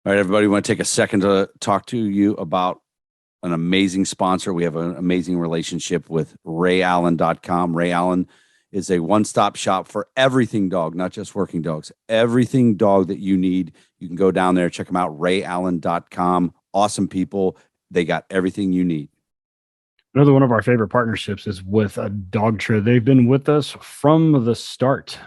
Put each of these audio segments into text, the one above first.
All right, everybody, want to take a second to talk to you about an amazing sponsor. We have an amazing relationship with RayAllen.com. Ray Allen is a one-stop shop for everything dog, not just working dogs. Everything dog that you need, you can go down there, check them out, RayAllen.com. Awesome people. They got everything you need. Another one of our favorite partnerships is with Dogtra. They've been with us from the start.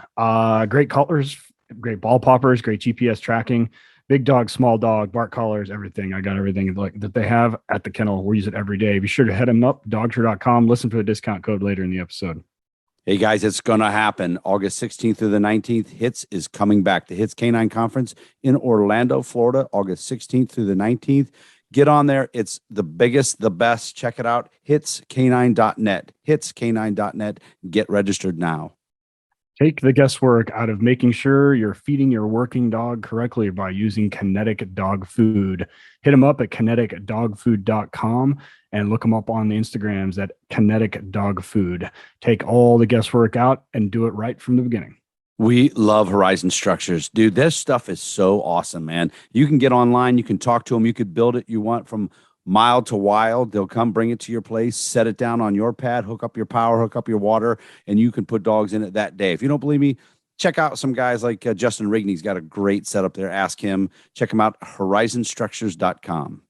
Great collars, great ball poppers, great GPS tracking. Big dog, small dog, bark collars, everything. I got everything like that they have at the kennel. We use it every day. Be sure to head them up, dogtra.com. Listen for the discount code later in the episode. Hey, guys, it's going to happen. August 16th through the 19th. HITS is coming back. The HITS K9 Conference in Orlando, Florida, August 16th through the 19th. Get on there. It's the biggest, the best. Check it out. HitsK9.net. HitsK9.net. Get registered now. Take the guesswork out of making sure you're feeding your working dog correctly by using Kinetic Dog Food. Hit them up at kineticdogfood.com and look them up on the Instagrams at Kinetic Dog Food. Take all the guesswork out and do it right from the beginning. We love Horizon Structures. Dude, this stuff is so awesome, man. You can get online. You can talk to them. You could build it you want from mild to wild. They'll come bring it to your place, set it down on your pad, hook up your power, hook up your water, and you can put dogs in it that day. If you don't believe me, check out some guys like Justin Rigney's got a great setup there. Ask him. Check him out, horizonstructures.com.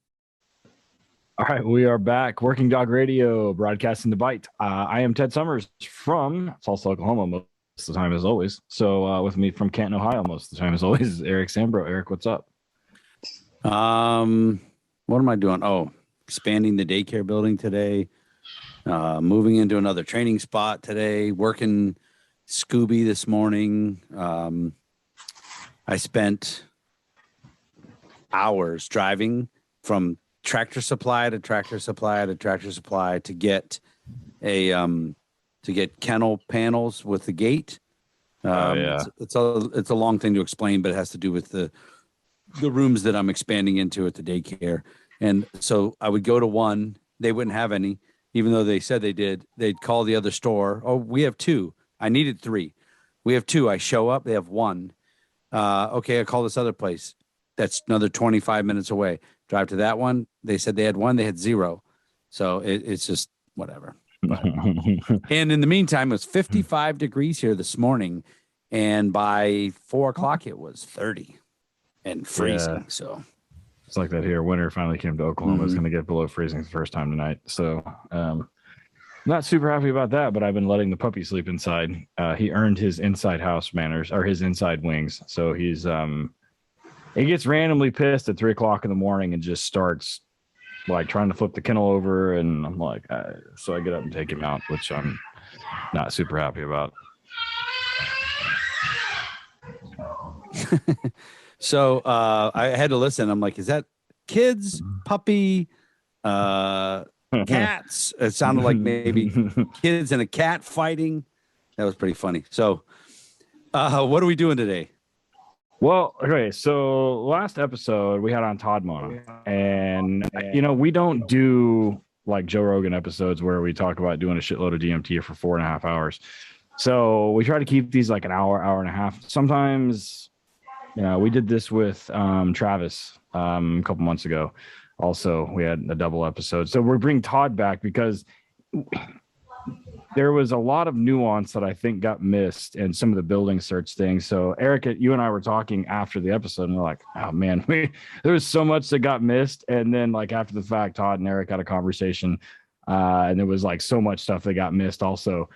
All right, we are back. Working Dog Radio, broadcasting the bite. I am Ted Summers from Tulsa, Oklahoma, most of the time as always. So with me from Canton, Ohio, most of the time as always, is Eric Sambro. Eric, what's up? What am I doing? Oh, expanding the daycare building today, moving into another training spot today, working Scooby this morning. I spent hours driving from Tractor Supply to Tractor Supply to Tractor Supply to get kennel panels with the gate. It's a long thing to explain, but it has to do with the rooms that I'm expanding into at the daycare. And so I would go to one, they wouldn't have any, even though they said they did. They'd call the other store. Oh, we have two. I needed three. We have two. I show up, they have one. Okay, I call this other place. That's another 25 minutes away. Drive to that one. They said they had one, they had zero. So it's just whatever. And in the meantime, it was 55 degrees here this morning. And by 4 o'clock, it was 30. And freezing. Yeah. So it's like that here. Winter finally came to Oklahoma. It's going to get below freezing the first time tonight. So not super happy about that, but I've been letting the puppy sleep inside. He earned his inside house manners, or his inside wings. So he's he gets randomly pissed at 3 o'clock in the morning and just starts like trying to flip the kennel over. And I'm like, so I get up and take him out, which I'm not super happy about. So I had to listen. I'm like, is that kids, puppy, cats? It sounded like maybe kids and a cat fighting. That was pretty funny. So what are we doing today? Well, okay. So last episode we had on Todd Mona, and we don't do like Joe Rogan episodes where we talk about doing a shitload of DMT for 4.5 hours. So we try to keep these like an hour, hour and a half. Sometimes, we did this with Travis a couple months ago. Also, we had a double episode. So we're bringing Todd back because there was a lot of nuance that I think got missed in some of the building search things. So Eric, you and I were talking after the episode, and we're like, oh man, there was so much that got missed. And then like after the fact, Todd and Eric had a conversation, and there was like so much stuff that got missed also.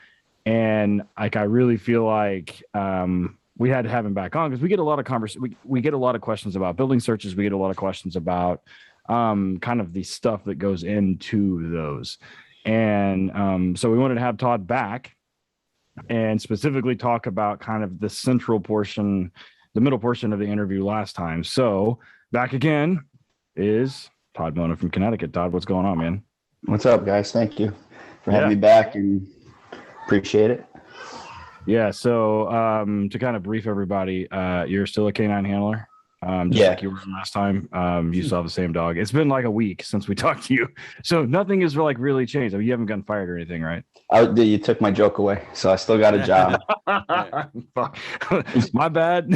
And like I really feel like we had to have him back on because we get a lot of we get a lot of questions about building searches. We get a lot of questions about kind of the stuff that goes into those. And so we wanted to have Todd back and specifically talk about kind of the central portion, the middle portion of the interview last time. So back again is Todd Mona from Connecticut. Todd, what's going on, man? What's up, guys? Thank you for having me back, and appreciate it. Yeah. So to kind of brief everybody, you're still a K9 handler? just like you were last time. You still have the same dog. It's been like a week since we talked to you, so nothing has like really changed. I mean, you haven't gotten fired or anything, right? You took my joke away, so I still got a job. My bad.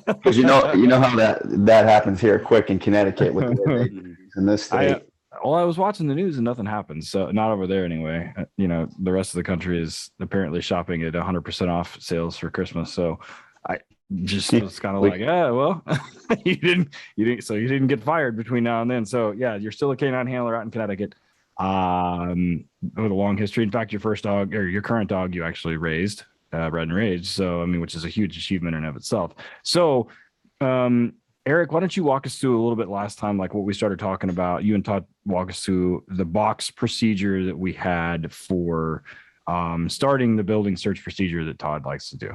Because you know how that happens here quick in Connecticut with in this state. I was watching the news and nothing happened. So not over there anyway. The rest of the country is apparently shopping at 100% off sales for Christmas. So I just was kind of like, yeah, well, you didn't get fired between now and then. So yeah, you're still a canine handler out in Connecticut. With a long history. In fact, your first dog or your current dog, you actually raised, bred and raised. So, I mean, which is a huge achievement in and of itself. So, Eric, why don't you walk us through a little bit last time, like what we started talking about, you and Todd walk us through the box procedure that we had for, starting the building search procedure that Todd likes to do.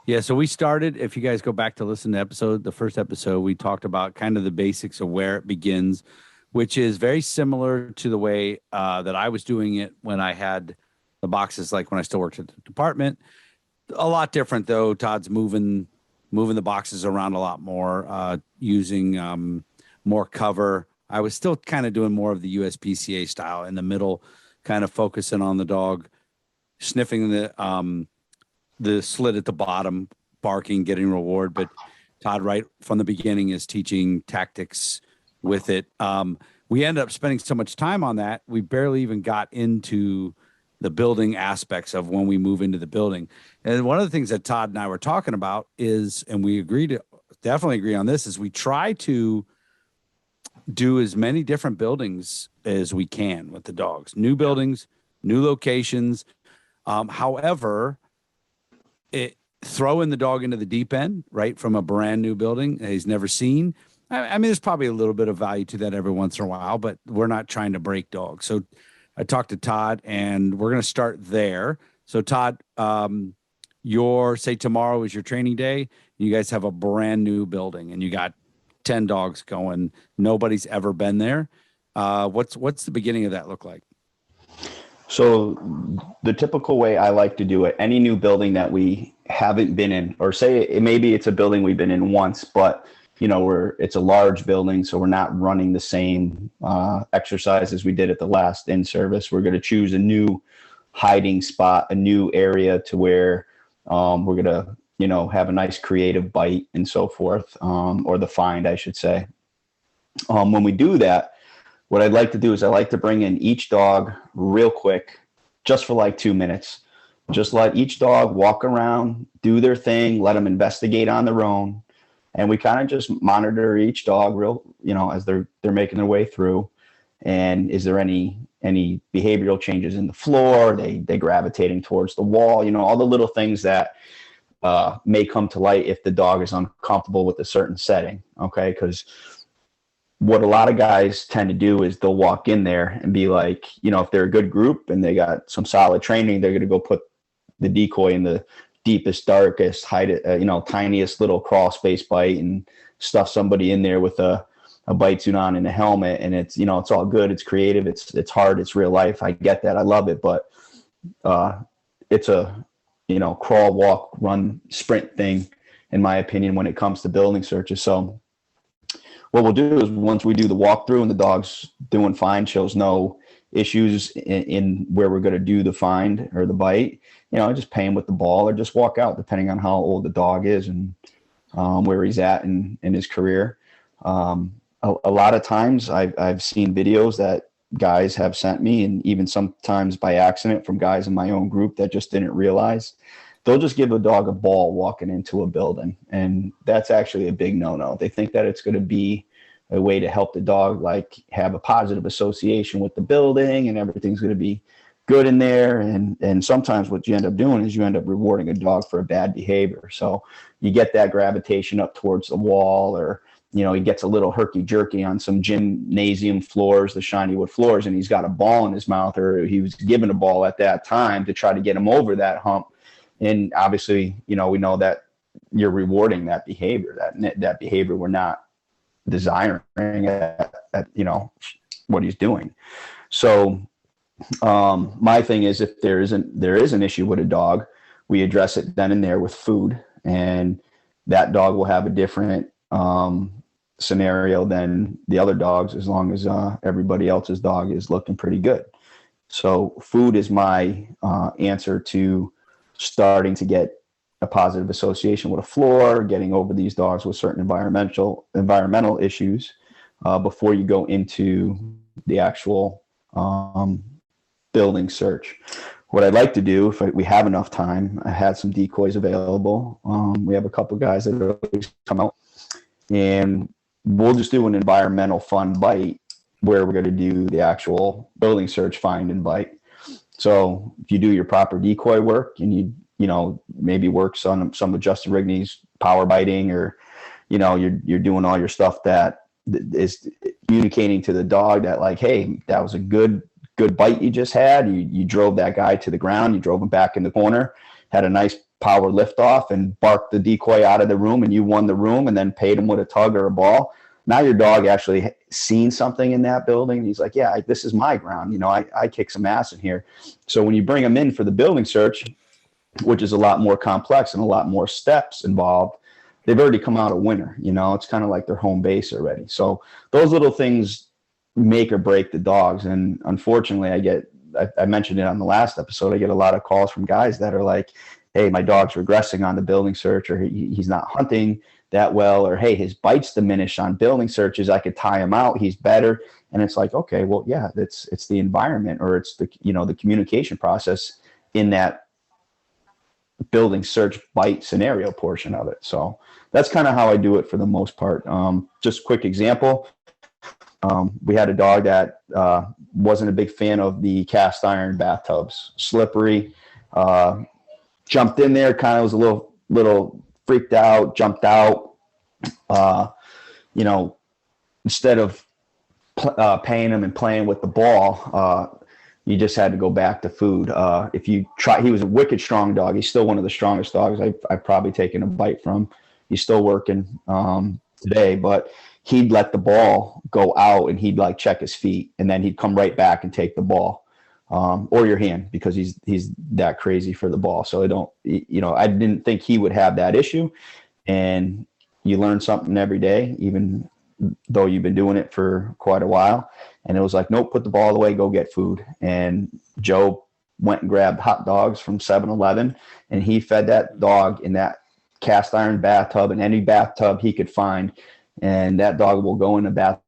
Yeah. So we started, if you guys go back to listen to the first episode, we talked about kind of the basics of where it begins, which is very similar to the way that I was doing it when I had the boxes, like when I still worked at the department. A lot different, though. Todd's moving the boxes around a lot more, using more cover. I was still kind of doing more of the USPCA style in the middle, kind of focusing on the dog, sniffing the slit at the bottom, barking, getting reward. But Todd, right from the beginning, is teaching tactics with it. We ended up spending so much time on that, we barely even got into the building aspects of when we move into the building. And one of the things that Todd and I were talking about is, and we definitely agree on this, is we try to do as many different buildings as we can with the dogs, new buildings, new locations. However, throwing the dog into the deep end, right, from a brand new building that he's never seen. I mean, there's probably a little bit of value to that every once in a while, but we're not trying to break dogs. So I talked to Todd, and we're going to start there. So Todd, say tomorrow is your training day. You guys have a brand new building, and you got 10 dogs going. Nobody's ever been there. What's the beginning of that look like? So the typical way I like to do it, any new building that we haven't been in, or maybe it's a building we've been in once, but it's a large building, so we're not running the same exercise as we did at the last in-service. We're going to choose a new hiding spot, a new area to where we're going to, have a nice creative bite and so forth, or the find, I should say. When we do that, what I'd like to do is I like to bring in each dog real quick, just for like 2 minutes. Just let each dog walk around, do their thing, let them investigate on their own. And we kind of just monitor each dog as they're making their way through. And is there any behavioral changes in the floor? They gravitating towards the wall, all the little things that may come to light if the dog is uncomfortable with a certain setting. Okay. Because what a lot of guys tend to do is they'll walk in there and be like, if they're a good group and they got some solid training, they're going to go put the decoy in the deepest, darkest, tiniest little crawl space bite and stuff somebody in there with a bite suit on and a helmet. And it's, it's all good. It's creative. It's hard. It's real life. I get that. I love it. But it's a, crawl, walk, run, sprint thing, in my opinion, when it comes to building searches. So what we'll do is once we do the walkthrough and the dog's doing fine, shows no issues in where we're going to do the find or the bite, just pay him with the ball or just walk out, depending on how old the dog is and where he's at in his career. A lot of times I've seen videos that guys have sent me, and even sometimes by accident from guys in my own group that just didn't realize. They'll just give a dog a ball walking into a building, and that's actually a big no-no. They think that it's going to be a way to help the dog have a positive association with the building and everything's going to be good in there. And sometimes what you end up doing is you end up rewarding a dog for a bad behavior. So you get that gravitation up towards the wall, or, he gets a little herky-jerky on some gymnasium floors, the shiny wood floors, and he's got a ball in his mouth, or he was given a ball at that time to try to get him over that hump. And obviously, we know that you're rewarding that behavior, that behavior we're not desiring at what he's doing. So my thing is, if there is an issue with a dog, we address it then and there with food, and that dog will have a different scenario than the other dogs, as long as everybody else's dog is looking pretty good. So food is my answer to starting to get a positive association with a floor, getting over these dogs with certain environmental issues before you go into the actual building search. What I'd like to do, if we have enough time, I had some decoys available. We have a couple of guys that always come out, and we'll just do an environmental fun bite where we're going to do the actual building search, find and bite. So if you do your proper decoy work and you know, maybe works on some of Justin Rigney's power biting, or, you know, you're doing all your stuff that is communicating to the dog that, like, hey, that was a good bite you just had. You drove that guy to the ground, you drove him back in the corner, had a nice power lift off and barked the decoy out of the room, and you won the room, and then paid him with a tug or a ball. Now your dog actually seen something in that building. He's like, yeah, this is my ground. You know, I kick some ass in here. So when you bring him in for the building search, which is a lot more complex and a lot more steps involved, they've already come out a winner. You know, it's kind of like their home base already. So those little things make or break the dogs. And unfortunately, I mentioned it on the last episode, I get a lot of calls from guys that are like, hey, my dog's regressing on the building search, or he's not hunting that well, or hey, his bites diminish on building searches, I could tie him out, he's better. And it's like, okay, well, yeah, it's the environment, or it's the, you know, the communication process in that building search bite scenario portion of it. So that's kind of how I do it for the most part. Just quick example. We had a dog that wasn't a big fan of the cast iron bathtubs, slippery, jumped in there, kind of was a little freaked out, jumped out. You know, instead of paying him and playing with the ball, you just had to go back to food. If you try, he was a wicked strong dog. He's still one of the strongest dogs I've probably taken a bite from. He's still working today, but he'd let the ball go out and he'd like check his feet, and then he'd come right back and take the ball, or your hand, because he's that crazy for the ball. So I didn't think he would have that issue. And you learn something every day, even though you've been doing it for quite a while. And it was like, nope, put the ball away, go get food. And Joe went and grabbed hot dogs from 7-Eleven, and he fed that dog in that cast iron bathtub, and any bathtub he could find. And that dog will go in the bathtub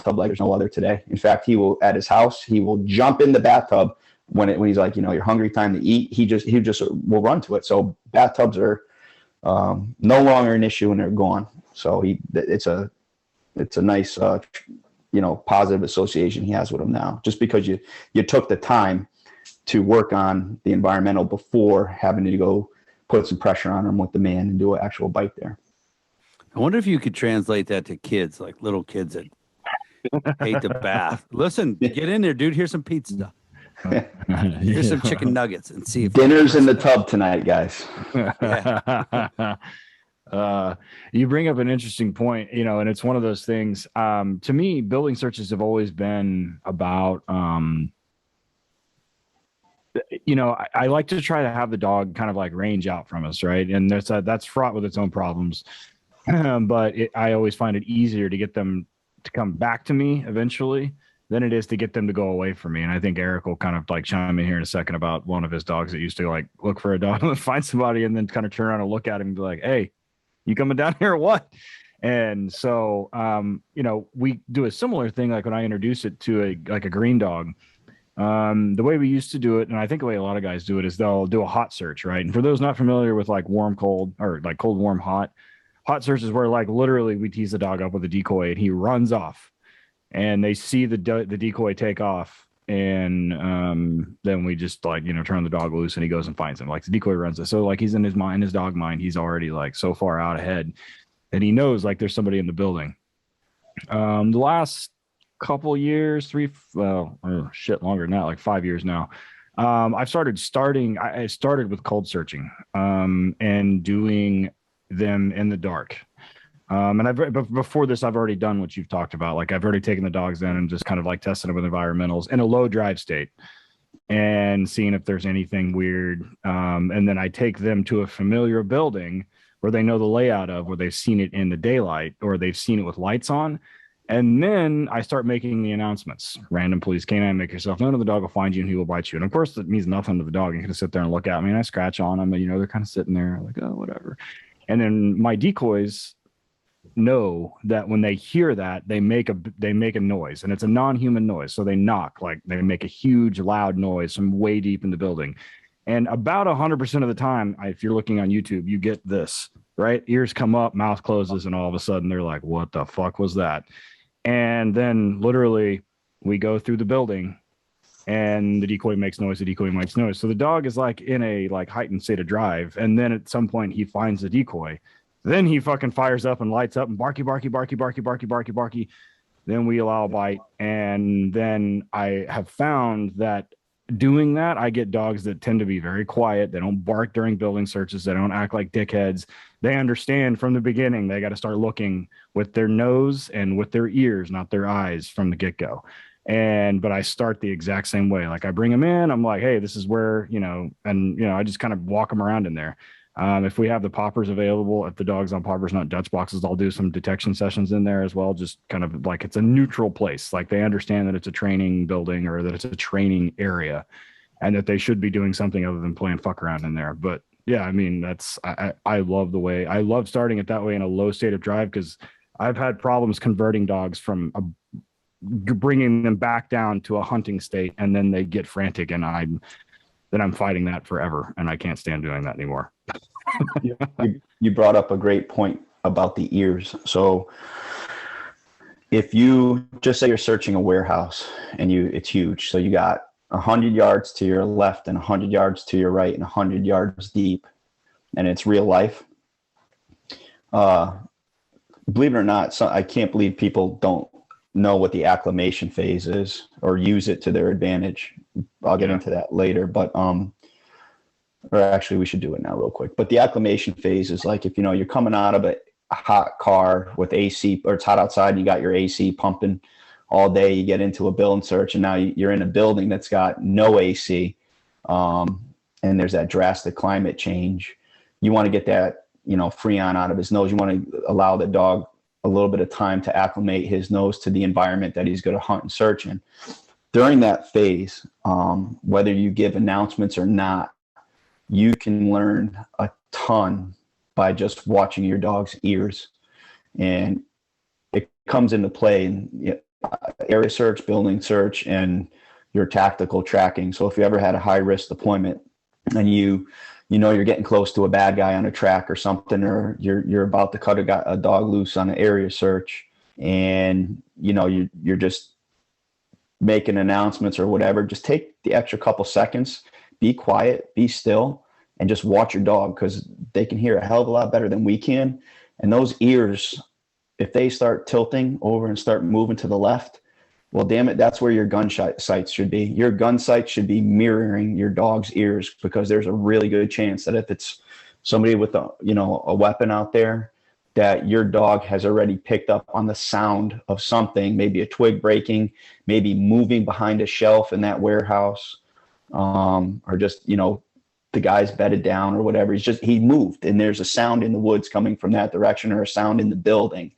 like there's no other today. In fact, he will, at his house, he will jump in the bathtub when he's like, you know, you're hungry, time to eat. He just will run to it. So bathtubs are no longer an issue, and they're gone. So it's a nice, positive association he has with them now, just because you took the time to work on the environmental before having to go put some pressure on him with the man and do an actual bite there. I wonder if you could translate that to kids, like little kids that hate the bath. Listen, get in there, dude. Here's some pizza. Here's some chicken nuggets, and see if dinner's in the tub tonight, guys. You bring up an interesting point, you know, and it's one of those things. To me, building searches have always been about, I like to try to have the dog kind of like range out from us, right? And that's fraught with its own problems. But I always find it easier to get them to come back to me eventually than it is to get them to go away from me. And I think Eric will kind of like chime in here in a second about one of his dogs that used to like look for a dog and find somebody and then kind of turn around and look at him and be like, hey, you coming down here or what? And so, we do a similar thing. Like when I introduce it to a green dog, the way we used to do it, and I think the way a lot of guys do it, is they'll do a hot search, right? And for those not familiar with like warm, cold, or like cold, warm, hot search is where like literally we tease the dog up with a decoy and he runs off, and they see the decoy take off, and then we just like, turn the dog loose and he goes and finds him. Like the decoy runs it. So like he's in his mind, his dog mind, he's already like so far out ahead and he knows like there's somebody in the building. The last couple years, longer than that, like 5 years now. I started with cold searching and doing them in the dark. And before this, I've already done what you've talked about. Like I've already taken the dogs in and just kind of like tested them with environmentals in a low drive state and seeing if there's anything weird. And then I take them to a familiar building where they know the layout of, where they've seen it in the daylight or they've seen it with lights on. And then I start making the announcements. Random police K9, make yourself known to the dog will find you and he will bite you. And of course, that means nothing to the dog. He's going to sit there and look at me, and I scratch on them. And, they're kind of sitting there like, oh, whatever. And then my decoys know that when they hear that, they make a noise, and it's a non-human noise. So they knock, like they make a huge, loud noise from way deep in the building. And about 100% of the time, if you're looking on YouTube, you get this, right? Ears come up, mouth closes, and all of a sudden they're like, what the fuck was that? And then literally we go through the building and the decoy makes noise. So the dog is like in a heightened state of drive. And then at some point he finds the decoy. Then he fucking fires up and lights up and barky. Then we allow a bite. And then I have found that doing that, I get dogs that tend to be very quiet. They don't bark during building searches. They don't act like dickheads. They understand from the beginning they got to start looking with their nose and with their ears, not their eyes, from the get-go. But I start the exact same way. Like I bring them in, I'm like, hey, this is where, I just kind of walk them around in there. If we have the poppers available, if the dog's on poppers, not Dutch boxes, I'll do some detection sessions in there as well. Just kind of like it's a neutral place. Like they understand that it's a training building or that it's a training area and that they should be doing something other than playing fuck around in there. But yeah, I mean, I love the way, I love starting it that way in a low state of drive, because I've had problems converting dogs from bringing them back down to a hunting state, and then they get frantic, and I'm fighting that forever, and I can't stand doing that anymore. You brought up a great point about the ears. So if you just say you're searching a warehouse and it's huge, so you got 100 yards to your left and 100 yards to your right and 100 yards deep, and it's real life. Believe it or not, I can't believe people don't know what the acclimation phase is or use it to their advantage. I'll get into that later, but or actually we should do it now real quick. But the acclimation phase is like if you're coming out of a hot car with AC, or it's hot outside, you got your AC pumping all day, you get into a building search, and now you're in a building that's got no AC, and there's that drastic climate change. You want to get that Freon out of his nose. You want to allow the dog a little bit of time to acclimate his nose to the environment that he's going to hunt and search in. During that phase, whether you give announcements or not, you can learn a ton by just watching your dog's ears. And it comes into play in area search, building search, and your tactical tracking. So if you ever had a high risk deployment and you're getting close to a bad guy on a track or something, or you're about to cut a dog loose on an area search, and you're just making announcements or whatever, just take the extra couple seconds, be quiet, be still, and just watch your dog, because they can hear a hell of a lot better than we can. And those ears, if they start tilting over and start moving to the left, well, damn it, that's where your gun sights should be. Your gun sights should be mirroring your dog's ears, because there's a really good chance that if it's somebody with a weapon out there, that your dog has already picked up on the sound of something, maybe a twig breaking, maybe moving behind a shelf in that warehouse, or just, the guy's bedded down or whatever. He moved, and there's a sound in the woods coming from that direction, or a sound in the building.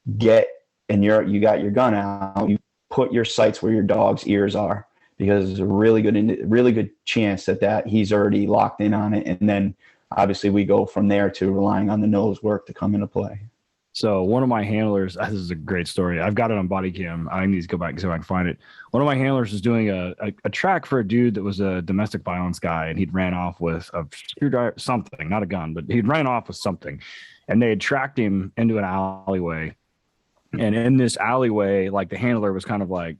You got your gun out, you put your sights where your dog's ears are, because there's a really good chance that he's already locked in on it. And then obviously we go from there to relying on the nose work to come into play. So one of my handlers, this is a great story. I've got it on body cam. I need to go back and see if I can find it. One of my handlers was doing a track for a dude that was a domestic violence guy, and he'd ran off with a screwdriver, something, not a gun, but he'd ran off with something, and they had tracked him into an alleyway. And in this alleyway, like the handler was kind of like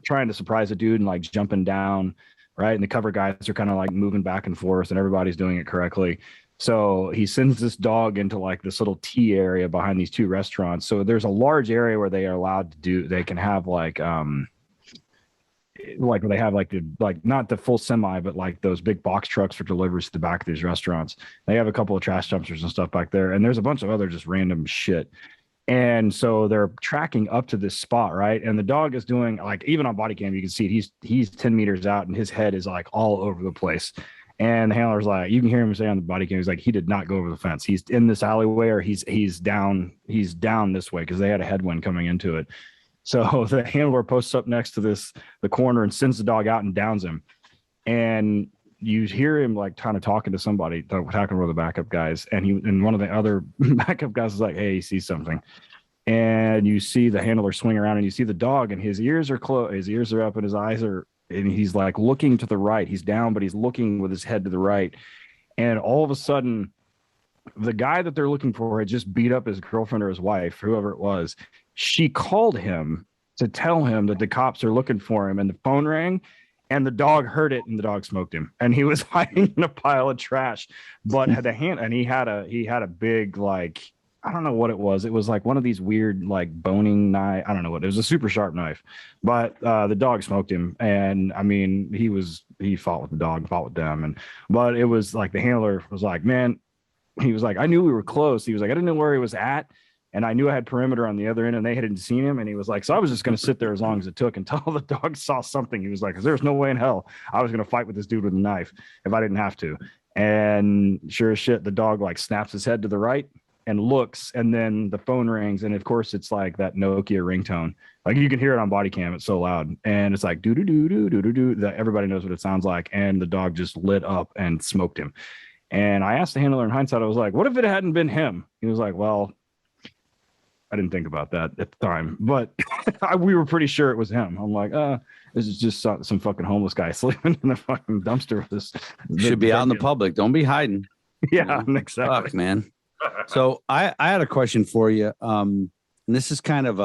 trying to surprise the dude and like jumping down, right? And the cover guys are kind of like moving back and forth, and everybody's doing it correctly. So he sends this dog into like this little tea area behind these two restaurants. So there's a large area where they are allowed to they can have like where they have like not the full semi, but like those big box trucks for deliveries to the back of these restaurants. They have a couple of trash dumpsters and stuff back there. And there's a bunch of other just random shit. And so they're tracking up to this spot, right? And the dog is doing, like, even on body cam, you can see it. He's 10 meters out, and his head is like all over the place. And the handler's like, you can hear him say on the body cam, he's like, he did not go over the fence. He's in this alleyway, or he's down this way, because they had a headwind coming into it. So the handler posts up next to the corner and sends the dog out and downs him. And you hear him like kind of talking to somebody, talking with the backup guys. And one of the other backup guys is like, hey, he sees something. And you see the handler swing around, and you see the dog, and his ears are closed, his ears are up, and his eyes are, and he's like looking to the right. He's down, but he's looking with his head to the right. And all of a sudden, the guy that they're looking for had just beat up his girlfriend or his wife, whoever it was. She called him to tell him that the cops are looking for him, and the phone rang, and the dog heard it, and the dog smoked him, and he was hiding in a pile of trash. But he had a big, like, I don't know what it was. It was like one of these weird, like, boning knife. I don't know what it was. A super sharp knife, but the dog smoked him. And I mean, he fought with the dog, fought with them. But it was like, the handler was like, man, he was like, I knew we were close. He was like, I didn't know where he was at, and I knew I had perimeter on the other end, and they hadn't seen him. And he was like, so I was just going to sit there as long as it took until the dog saw something. He was like, 'cause there's no way in hell I was going to fight with this dude with a knife if I didn't have to. And sure as shit, the dog like snaps his head to the right and looks, and then the phone rings, and of course it's like that Nokia ringtone. Like, you can hear it on body cam, it's so loud, and it's like do do do do do do do, that everybody knows what it sounds like. And the dog just lit up and smoked him. And I asked the handler in hindsight, I was like, what if it hadn't been him? He was like, well, I didn't think about that at the time, but we were pretty sure it was him. I'm like, this is just some fucking homeless guy sleeping in the fucking dumpster with this. Should be out in the public. Don't be hiding. Yeah, exactly. Fuck, man. So I had a question for you. And this is kind of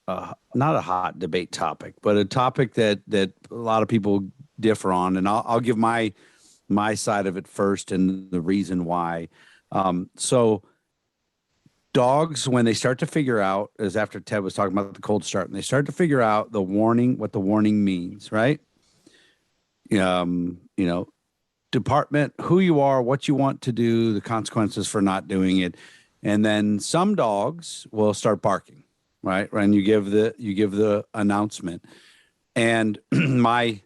not a hot debate topic, but a topic that a lot of people differ on. And I'll give my side of it first and the reason why. So dogs, when they start to figure out, as after Ted was talking about the cold start, and they start to figure out what the warning means, right? Department, who you are, what you want to do, the consequences for not doing it. And then some dogs will start barking, right? And you give the announcement. And my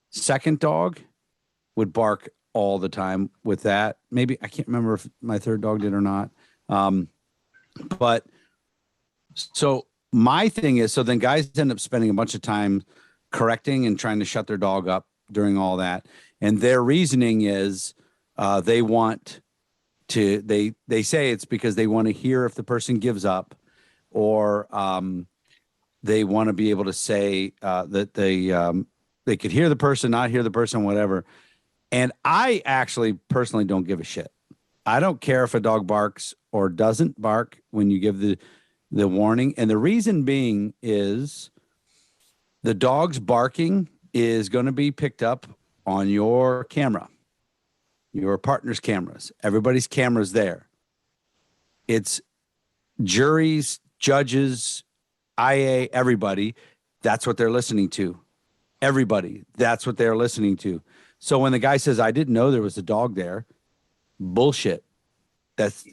second dog would bark all the time with that. Maybe, I can't remember if my third dog did or not. But so my thing is, so then guys end up spending a bunch of time correcting and trying to shut their dog up during all that. And their reasoning is they say it's because they want to hear if the person gives up, or they want to be able to say that they could hear the person, not hear the person, whatever. And I actually personally don't give a shit. I don't care if a dog barks or doesn't bark when you give the warning. And the reason being is the dog's barking is going to be picked up on your camera, your partner's cameras, everybody's cameras there. It's juries, judges, IA, everybody. That's what they're listening to. Everybody. That's what they're listening to. So when the guy says, I didn't know there was a dog there, bullshit. That's,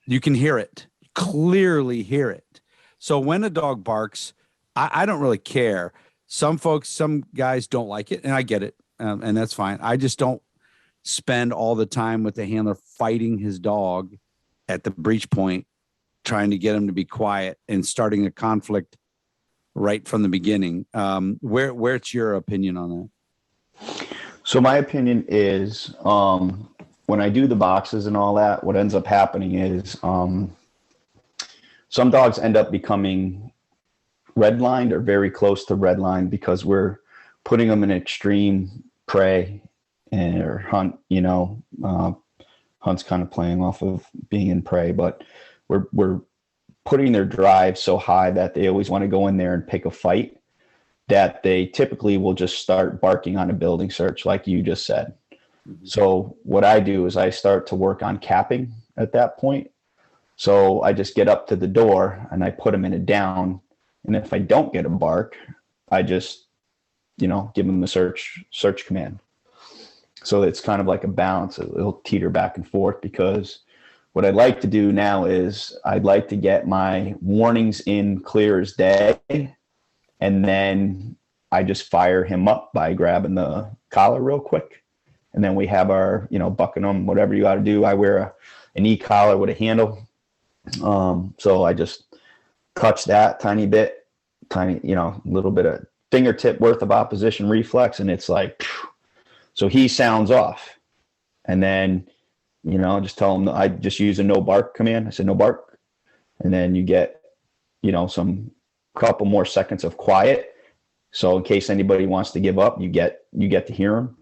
you can hear it, clearly hear it. So when a dog barks, I don't really care. Some guys don't like it, and I get it. And that's fine. I just don't spend all the time with the handler fighting his dog at the breach point, trying to get him to be quiet and starting a conflict right from the beginning. Where's your opinion on that? So my opinion is, when I do the boxes and all that, what ends up happening is some dogs end up becoming redlined or very close to redline because we're putting them in extreme prey or hunt, hunt's kind of playing off of being in prey, but we're putting their drive so high that they always want to go in there and pick a fight, that they typically will just start barking on a building search, like you just said. Mm-hmm. So what I do is I start to work on capping at that point. So I just get up to the door and I put them in a down. And if I don't get a bark, I just, give them the search command. So it's kind of like a balance. It'll teeter back and forth, because what I'd like to do now is I'd like to get my warnings in clear as day. And then I just fire him up by grabbing the collar real quick. And then we have our, bucking them, whatever you got to do. I wear an e-collar with a handle. So I just touch that tiny, little bit of fingertip worth of opposition reflex. And it's like, phew. So he sounds off. And then, just tell him, I just use a no bark command. I said, no bark. And then you get, some couple more seconds of quiet. So in case anybody wants to give up, you get to hear them.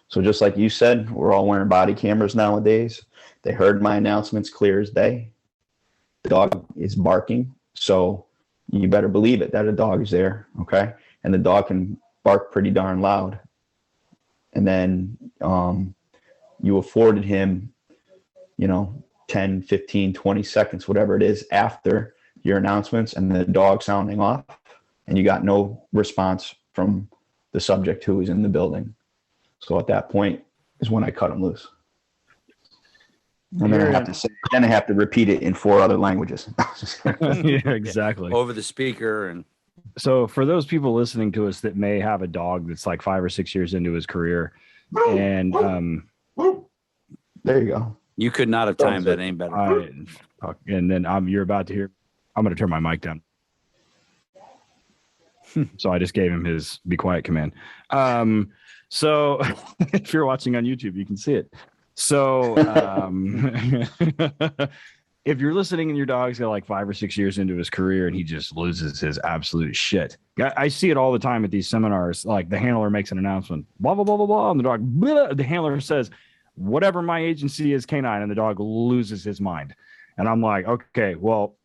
So just like you said, we're all wearing body cameras nowadays. They heard my announcements clear as day. The dog is barking. So you better believe it that a dog is there. Okay. And the dog can bark pretty darn loud. And then you afforded him, 10, 15, 20 seconds, whatever it is, after your announcements and the dog sounding off, and you got no response from the subject who was in the building. So at that point is when I cut him loose. And then I have to repeat it in 4 other languages. Yeah, exactly. Over the speaker. And so for those people listening to us that may have a dog that's like 5 or 6 years into his career, and there you go. You could not have timed that any better. And then you're about to hear, I'm going to turn my mic down. So I just gave him his be quiet command. So if you're watching on YouTube, you can see it. So if you're listening and your dog's got like 5 or 6 years into his career and he just loses his absolute shit. I see it all the time at these seminars. Like the handler makes an announcement, blah, blah, blah, blah, blah. And the dog, blah, the handler says, whatever my agency is, K9, and the dog loses his mind. And I'm like, okay, well,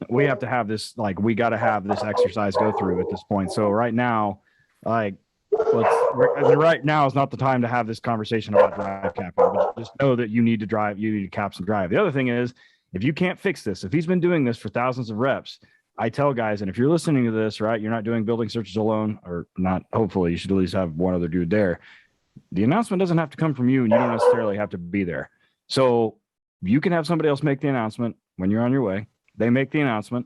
we have to have this, like, we got to have this exercise go through at this point. So right now, like, right now is not the time to have this conversation about drive capping, but just know that you need to caps and drive. The other thing is, if you can't fix this, if he's been doing this for thousands of reps, I tell guys, and if you're listening to this, right, you're not doing building searches alone, or not, hopefully you should at least have one other dude there. The announcement doesn't have to come from you, and you don't necessarily have to be there. So you can have somebody else make the announcement when you're on your way. They make the announcement,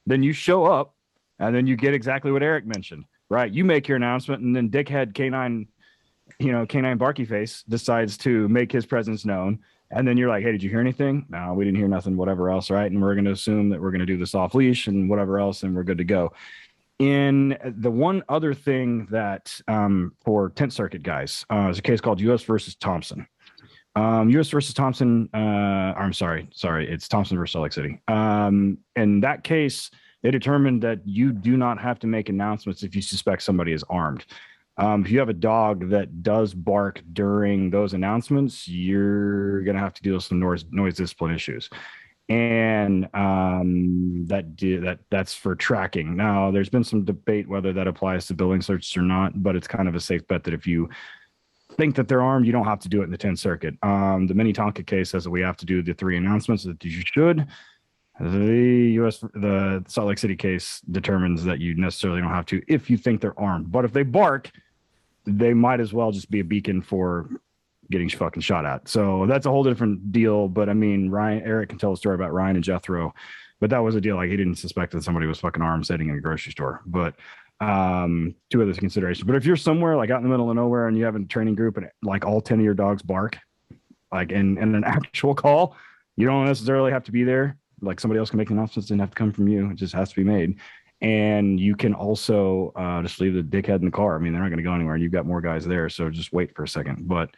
then you show up, and then you get exactly what Eric mentioned, right? You make your announcement, and then dickhead K9, K9 Barky Face decides to make his presence known. And then you're like, hey, did you hear anything? No, we didn't hear nothing, whatever else, right? And we're going to assume that we're going to do this off leash and whatever else, and we're good to go. In the one other thing that for tent circuit guys, is a case called U.S. versus Thompson. U.S. versus Thompson, I'm sorry, it's Thompson versus Salt Lake City. In that case, they determined that you do not have to make announcements if you suspect somebody is armed. If you have a dog that does bark during those announcements, you're going to have to deal with some noise discipline issues. And that's for tracking. Now, there's been some debate whether that applies to building searches or not, but it's kind of a safe bet that if you think that they're armed, you don't have to do it in the 10th circuit. The Minnetonka case says that we have to do the 3 announcements that you should. The Salt Lake City case determines that you necessarily don't have to if you think they're armed. But if they bark, they might as well just be a beacon for getting fucking shot at. So that's a whole different deal. But I mean, Eric can tell a story about Ryan and Jethro, but that was a deal. Like, he didn't suspect that somebody was fucking armed sitting in a grocery store. But 2 other considerations. But if you're somewhere like out in the middle of nowhere and you have a training group and like all 10 of your dogs bark, like in an actual call, you don't necessarily have to be there. Like, somebody else can make announcements, didn't have to come from you. It just has to be made. And you can also just leave the dickhead in the car. I mean, they're not going to go anywhere, and you've got more guys there. So just wait for a second. But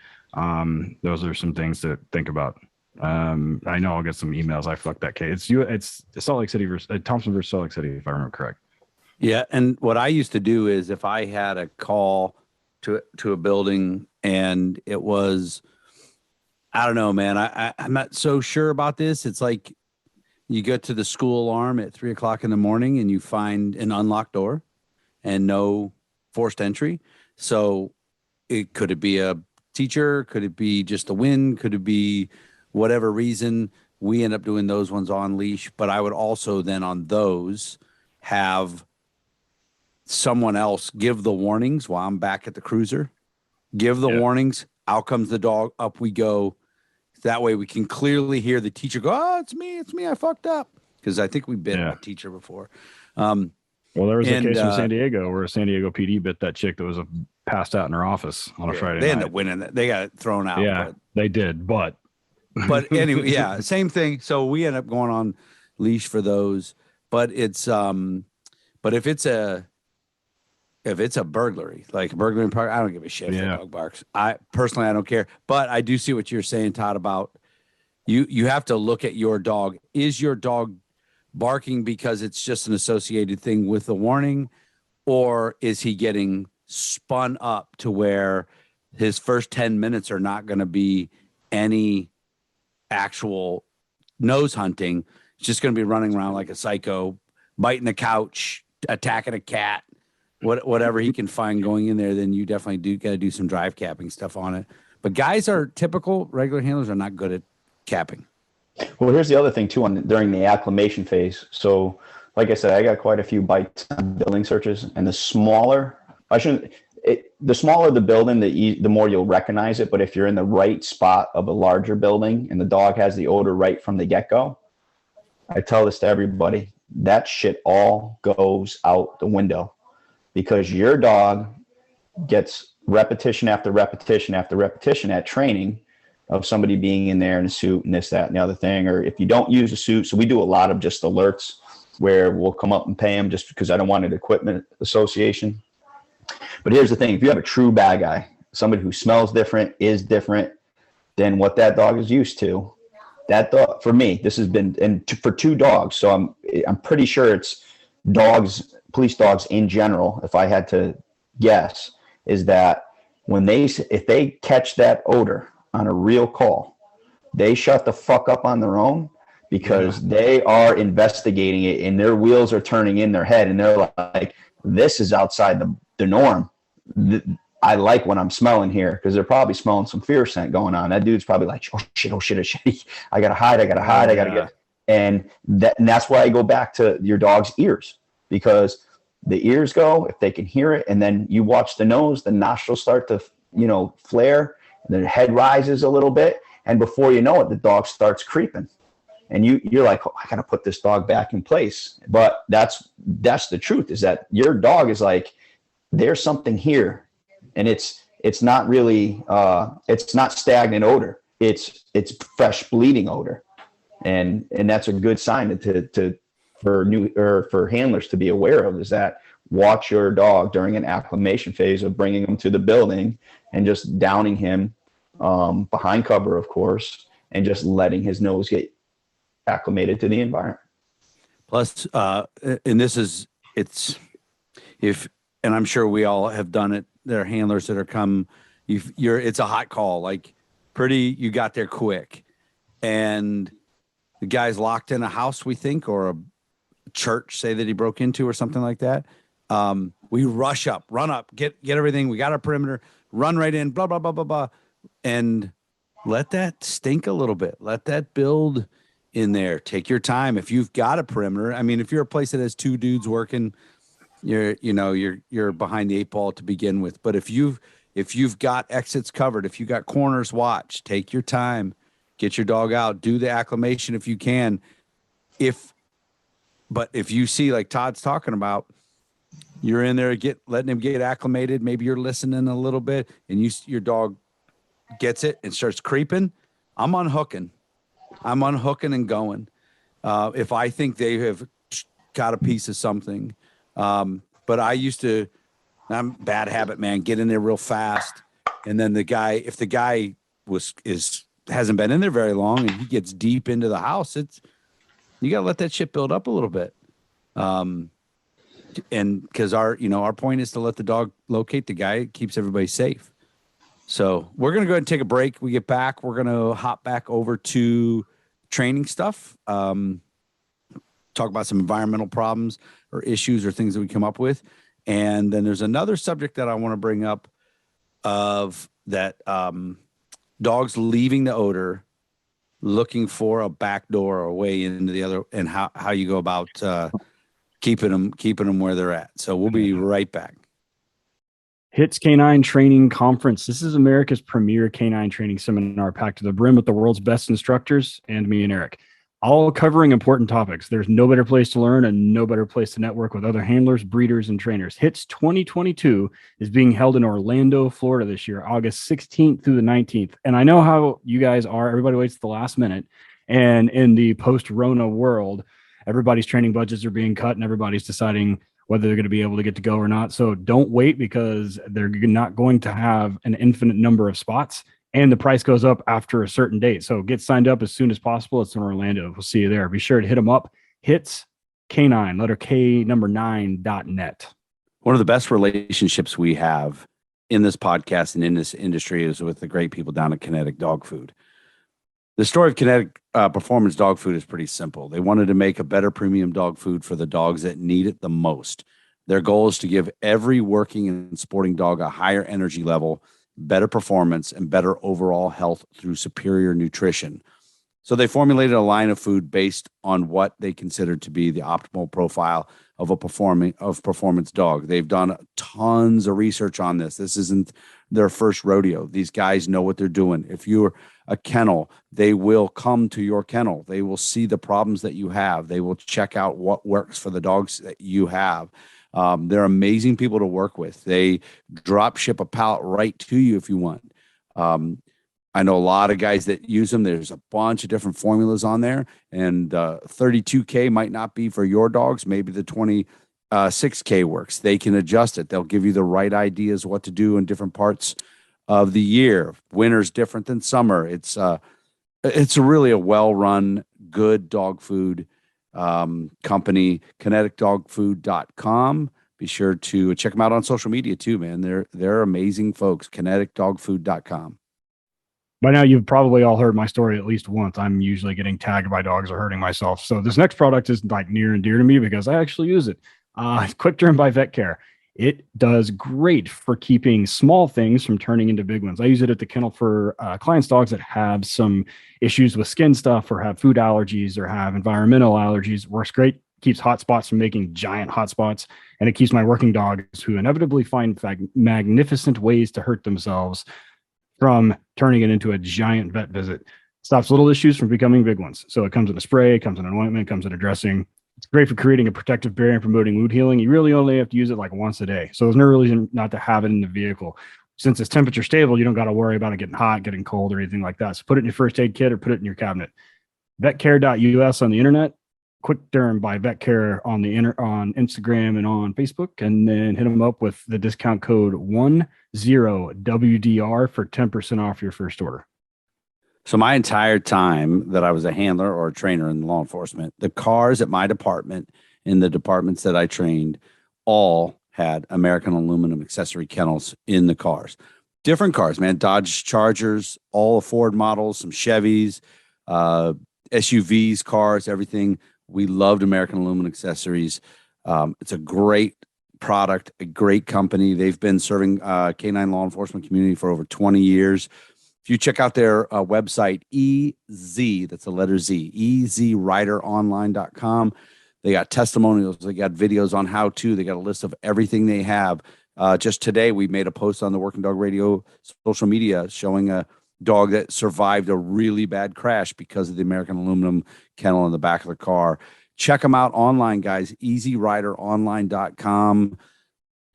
those are some things to think about. I know I'll get some emails. I fucked that case. It's Salt Lake City versus Thompson versus Salt Lake City, if I remember correct. Yeah, and what I used to do is if I had a call to a building and it was, I don't know, man, I'm not so sure about this. It's like you go to the school alarm at 3 o'clock in the morning and you find an unlocked door and no forced entry. So could it be a teacher? Could it be just the wind? Could it be whatever reason? We end up doing those ones on leash. But I would also then on those have someone else give the warnings while I'm back at the cruiser. Give the warnings. Out comes the dog. Up we go. That way we can clearly hear the teacher go, oh, it's me, I fucked up. Because I think we've been a teacher before. Well, there was a case from San Diego where a San Diego PD bit that chick that was passed out in her office on a Friday night. They ended up winning it. They got it thrown out. Yeah, they did. But anyway, yeah, same thing. So we end up going on leash for those. But it's but if it's a burglary, like a burglary in park, I don't give a shit if the dog barks. I don't care. But I do see what you're saying, Todd, about you have to look at your dog. Is your dog barking because it's just an associated thing with the warning, or is he getting spun up to where his first 10 minutes are not going to be any actual nose hunting? It's just going to be running around like a psycho, biting the couch, attacking a cat, whatever he can find going in there. Then you definitely got to do some drive capping stuff on it. But guys regular handlers are not good at capping. Well, here's the other thing too during the acclimation phase. So like I said, I got quite a few bites on building searches, and the smaller the building, the more you'll recognize it. But if you're in the right spot of a larger building and the dog has the odor right from the get-go, I tell this to everybody, that shit all goes out the window, because your dog gets repetition after repetition after repetition at training of somebody being in there in a suit and this, that, and the other thing. Or if you don't use a suit, so we do a lot of just alerts where we'll come up and pay them just because I don't want an equipment association. But here's the thing. If you have a true bad guy, somebody who smells different, is different than what that dog is used to, that dog, for me, this has been, and for 2 dogs, so I'm pretty sure it's dogs, police dogs in general, if I had to guess, is that if they catch that odor on a real call, they shut the fuck up on their own, because they are investigating it and their wheels are turning in their head, and they're like, this is outside the norm. I like what I'm smelling here, because they're probably smelling some fear scent going on. That dude's probably like, oh shit. I gotta hide. I gotta get. And that's why I go back to your dog's ears, because the ears go, if they can hear it, and then you watch the nose, the nostrils start to, flare, and the head rises a little bit, and before you know it, the dog starts creeping. And you're like, oh, I got to put this dog back in place. But that's the truth, is that your dog is like, there's something here. And it's not really, it's not stagnant odor. It's fresh bleeding odor. And that's a good sign for handlers to be aware of, is that watch your dog during an acclimation phase of bringing him to the building and just downing him behind cover, of course, and just letting his nose get acclimated to the environment. Plus, and I'm sure we all have done it. There are handlers that are it's a hot call, like you got there quick, and the guy's locked in a house, we think, or a church, say, that he broke into or something like that. We run up, get everything. We got our perimeter, run right in, blah, blah, blah, blah, blah. And let that stink a little bit. Let that build in there. Take your time. If you've got a perimeter, I mean, if you're a place that has 2 dudes working, you're behind the 8 ball to begin with. But if you've got exits covered, if you got corners watched, take your time, get your dog out, do the acclimation if you can. But if you see, like Todd's talking about, you're in there letting him get acclimated, maybe you're listening a little bit, and your dog gets it and starts creeping, I'm unhooking and going. If I think they have got a piece of something. But I'm bad habit, man, get in there real fast. And then if the guy hasn't been in there very long and he gets deep into the house, you got to let that shit build up a little bit. And because our point is to let the dog locate the guy. It keeps everybody safe. So we're going to go ahead and take a break. We get back, we're going to hop back over to training stuff. Talk about some environmental problems or issues or things that we come up with. And then there's another subject that I want to bring up of that dogs leaving the odor, looking for a back door or a way into the other, and how you go about keeping them where they're at. So we'll be right back. HITS K9 Training Conference. This is America's premier canine training seminar, packed to the brim with the world's best instructors and me and Eric. all covering important topics. There's no better place to learn and no better place to network with other handlers, breeders, and trainers. HITS 2022 is being held in Orlando, Florida this year, August 16th through the 19th. And I know how you guys are. Everybody waits at the last minute. And in the post-Rona world, everybody's training budgets are being cut and everybody's deciding whether they're going to be able to get to go or not. So don't wait, because they're not going to have an infinite number of spots, and the price goes up after a certain date. So get signed up as soon as possible. It's in Orlando. We'll see you there. Be sure to hit them up. HITS K9, letter K, number 9.net. One of the best relationships we have in this podcast and in this industry is with the great people down at Kinetic Dog Food. The story of Kinetic Performance Dog Food is pretty simple. They wanted to make a better premium dog food for the dogs that need it the most. Their goal is to give every working and sporting dog a higher energy level, better performance, and better overall health through superior nutrition. So they formulated a line of food based on what they considered to be the optimal profile of a performance dog. They've done tons of research on this. This isn't their first rodeo. These guys know what they're doing. If you're a kennel, they will come to your kennel. They will see the problems that you have. They will check out what works for the dogs that you have. They're amazing people to work with. They drop ship a pallet right to you if you want. I know a lot of guys that use them. There's a bunch of different formulas on there, and 32K might not be for your dogs. Maybe the 26K works. They can adjust it. They'll give you the right ideas what to do in different parts of the year. Winter's different than summer. It's really a well-run, good dog food company. KineticDogFood.com. Be sure to check them out on social media too, man. They're amazing folks. KineticDogFood.com. By now, you've probably all heard my story at least once. I'm usually getting tagged by dogs or hurting myself. So this next product is like near and dear to me because I actually use it. Quick Turn by Vet Care. It does great for keeping small things from turning into big ones. I use it at the kennel for clients' dogs that have some issues with skin stuff or have food allergies or have environmental allergies. Works great. Keeps hot spots from making giant hot spots. And it keeps my working dogs, who inevitably find magnificent ways to hurt themselves, from turning it into a giant vet visit. Stops little issues from becoming big ones. So it comes in a spray, it comes in an ointment, it comes in a dressing. It's great for creating a protective barrier and promoting wound healing. You really only have to use it like once a day. So there's no reason not to have it in the vehicle. Since it's temperature stable, you don't got to worry about it getting hot, getting cold, or anything like that. So put it in your first aid kit or put it in your cabinet. Vetcare.us on the internet. Quick Derm by Vet Care on on Instagram and on Facebook, and then hit them up with the discount code 10WDR for 10% off your first order. So my entire time that I was a handler or a trainer in law enforcement, the cars at my department, in the departments that I trained, all had American aluminum accessory kennels in the cars. Different cars, man. Dodge Chargers, all Ford models, some Chevys, SUVs, cars, everything. We loved American aluminum accessories. It's a great product, a great company. They've been serving canine law enforcement community for over 20 years. If you check out their website, EZ, that's the letter Z, EZRiderOnline.com. They got testimonials. They got videos on how to. They got a list of everything they have. Just today, we made a post on the Working Dog Radio social media showing a dog that survived a really bad crash because of the American aluminum kennel in the back of the car. Check them out online, guys. EZRiderOnline.com.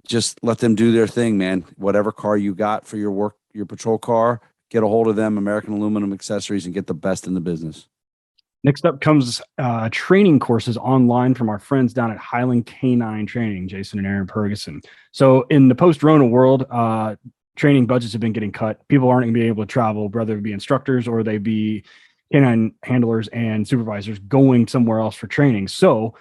Just let them do their thing, man. Whatever car you got for your patrol car, get a hold of them, American aluminum accessories, and get the best in the business. Next up comes training courses online from our friends down at Highland K9 Training, Jason and Aaron Ferguson. So in the post-Rona world, training budgets have been getting cut. People aren't going to be able to travel, whether it be instructors or they be canine handlers and supervisors going somewhere else for training. So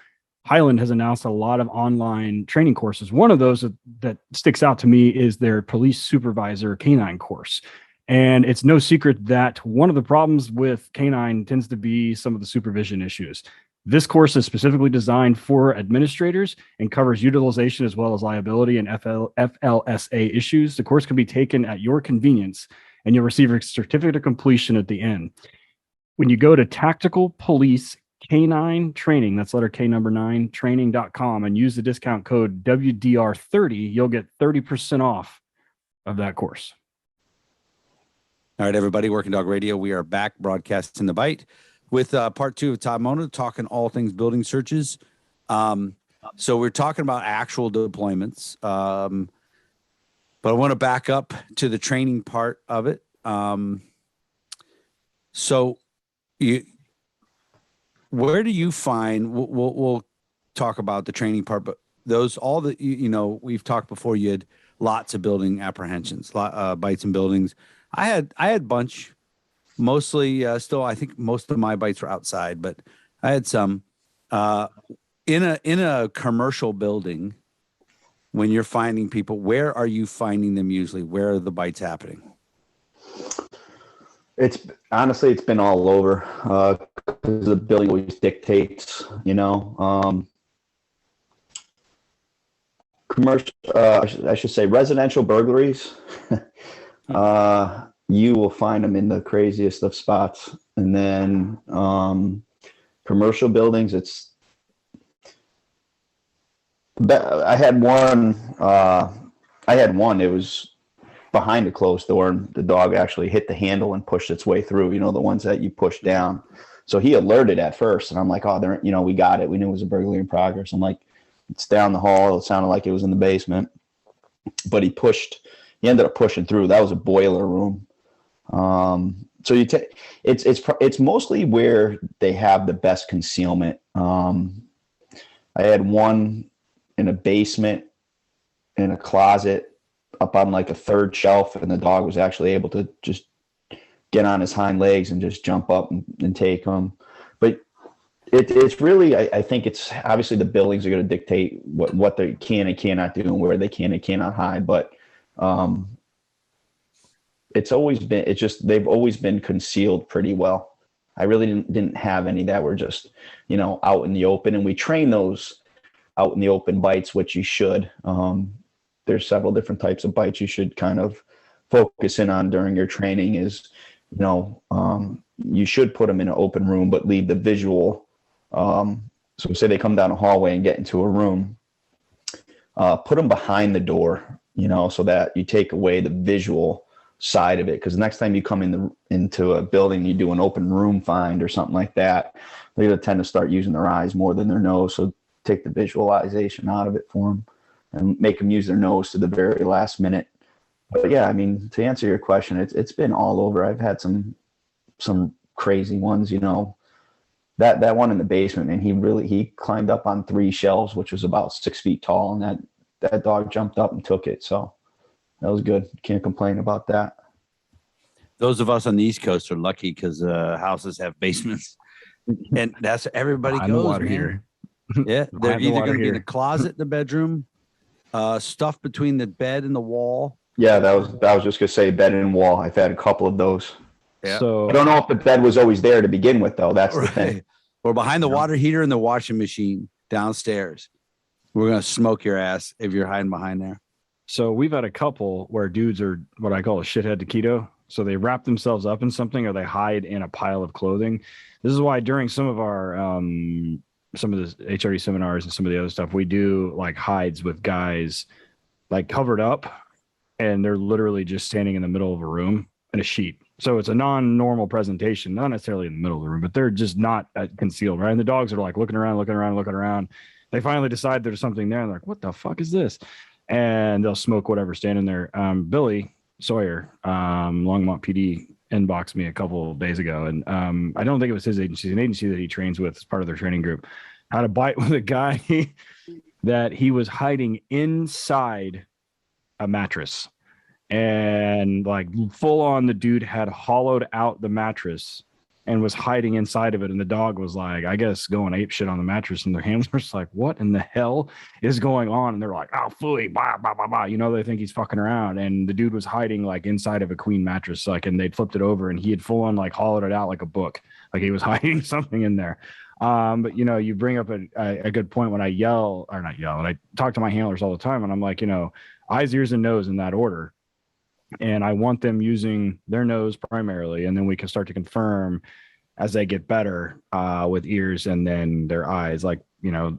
Highland has announced a lot of online training courses. One of those that sticks out to me is their Police Supervisor K9 course. And it's no secret that one of the problems with K9 tends to be some of the supervision issues. This course is specifically designed for administrators and covers utilization as well as liability and FLSA issues. The course can be taken at your convenience, and you'll receive a certificate of completion at the end. When you go to Tactical Police K9 Training, that's letter K number 9, training.com, and use the discount code WDR30, you'll get 30% off of that course. All right, everybody, Working Dog Radio, we are back broadcasting the bite. with part 2 of Todd Mona, talking all things building searches. So we're talking about actual deployments, but I want to back up to the training part of it. So where do you find, we'll talk about the training part, but all that, we've talked before, you had lots of building apprehensions, bites and buildings. I had a bunch, mostly still, I think most of my bites were outside, but I had some in a commercial building. When you're finding people, where are you finding them usually? Where are the bites happening? It's been all over, because the building always dictates, commercial, I should say residential burglaries. You will find them in the craziest of spots. And then commercial buildings, I had one, it was behind a closed door, and the dog actually hit the handle and pushed its way through, the ones that you push down. So he alerted at first, and I'm like, oh, we got it. We knew it was a burglary in progress. I'm like, it's down the hall. It sounded like it was in the basement, but he ended up pushing through. That was a boiler room. So it's mostly where they have the best concealment. I had one in a basement, in a closet, up on like a third shelf, and the dog was actually able to just get on his hind legs and just jump up and take them. But it's really, I think it's obviously the buildings are going to dictate what they can and cannot do and where they can and cannot hide. But they've always been concealed pretty well. I really didn't have any that were just, out in the open, and we train those out in the open bites, which you should. There's several different types of bites you should kind of focus in on during your training. Is, you should put them in an open room, but leave the visual. So say they come down a hallway and get into a room, put them behind the door, so that you take away the visual side of it. Because the next time you come into a building, you do an open room find or something like that, they're going to tend to start using their eyes more than their nose. So take the visualization out of it for them and make them use their nose to the very last minute. But yeah, I mean, to answer your question, it's been all over. I've had some crazy ones, that one in the basement, and he climbed up on 3 shelves, which was about 6 feet tall, and that dog jumped up and took it. So that was good. Can't complain about that. Those of us on the East Coast are lucky because houses have basements, and that's everybody goes, water man. Here. Yeah, they're either going to be in the closet in the bedroom, stuff between the bed and the wall. Yeah, I was just going to say bed and wall. I've had a couple of those. Yeah. So I don't know if the bed was always there to begin with, though. That's the thing. Or behind the water heater and the washing machine downstairs. We're going to smoke your ass if you're hiding behind there. So we've had a couple where dudes are what I call a shithead taquito. So they wrap themselves up in something, or they hide in a pile of clothing. This is why during some of our some of the HRE seminars and some of the other stuff, we do like hides with guys like covered up, and they're literally just standing in the middle of a room in a sheet. So it's a non-normal presentation, not necessarily in the middle of the room, but they're just not concealed, right? And the dogs are like looking around. They finally decide there's something there, and they're like, what the fuck is this? And they'll smoke whatever's standing there. Billy Sawyer, Longmont PD, inboxed me a couple of days ago, and I don't think it was his agency, an agency that he trains with as part of their training group, had a bite with a guy that he was hiding inside a mattress, and like full on the dude had hollowed out the mattress and was hiding inside of it, and the dog was like, I guess, going ape shit on the mattress, and their handlers like, what in the hell is going on? And they're like, oh, phooey, blah, blah, blah, blah. They think he's fucking around, and the dude was hiding like inside of a queen mattress, like, and they'd flipped it over, and he had full on like hollowed it out like a book, like he was hiding something in there. But you bring up a good point. When I and I talk to my handlers all the time, and I'm like, eyes, ears, and nose in that order. And I want them using their nose primarily, and then we can start to confirm as they get better with ears and then their eyes. Like,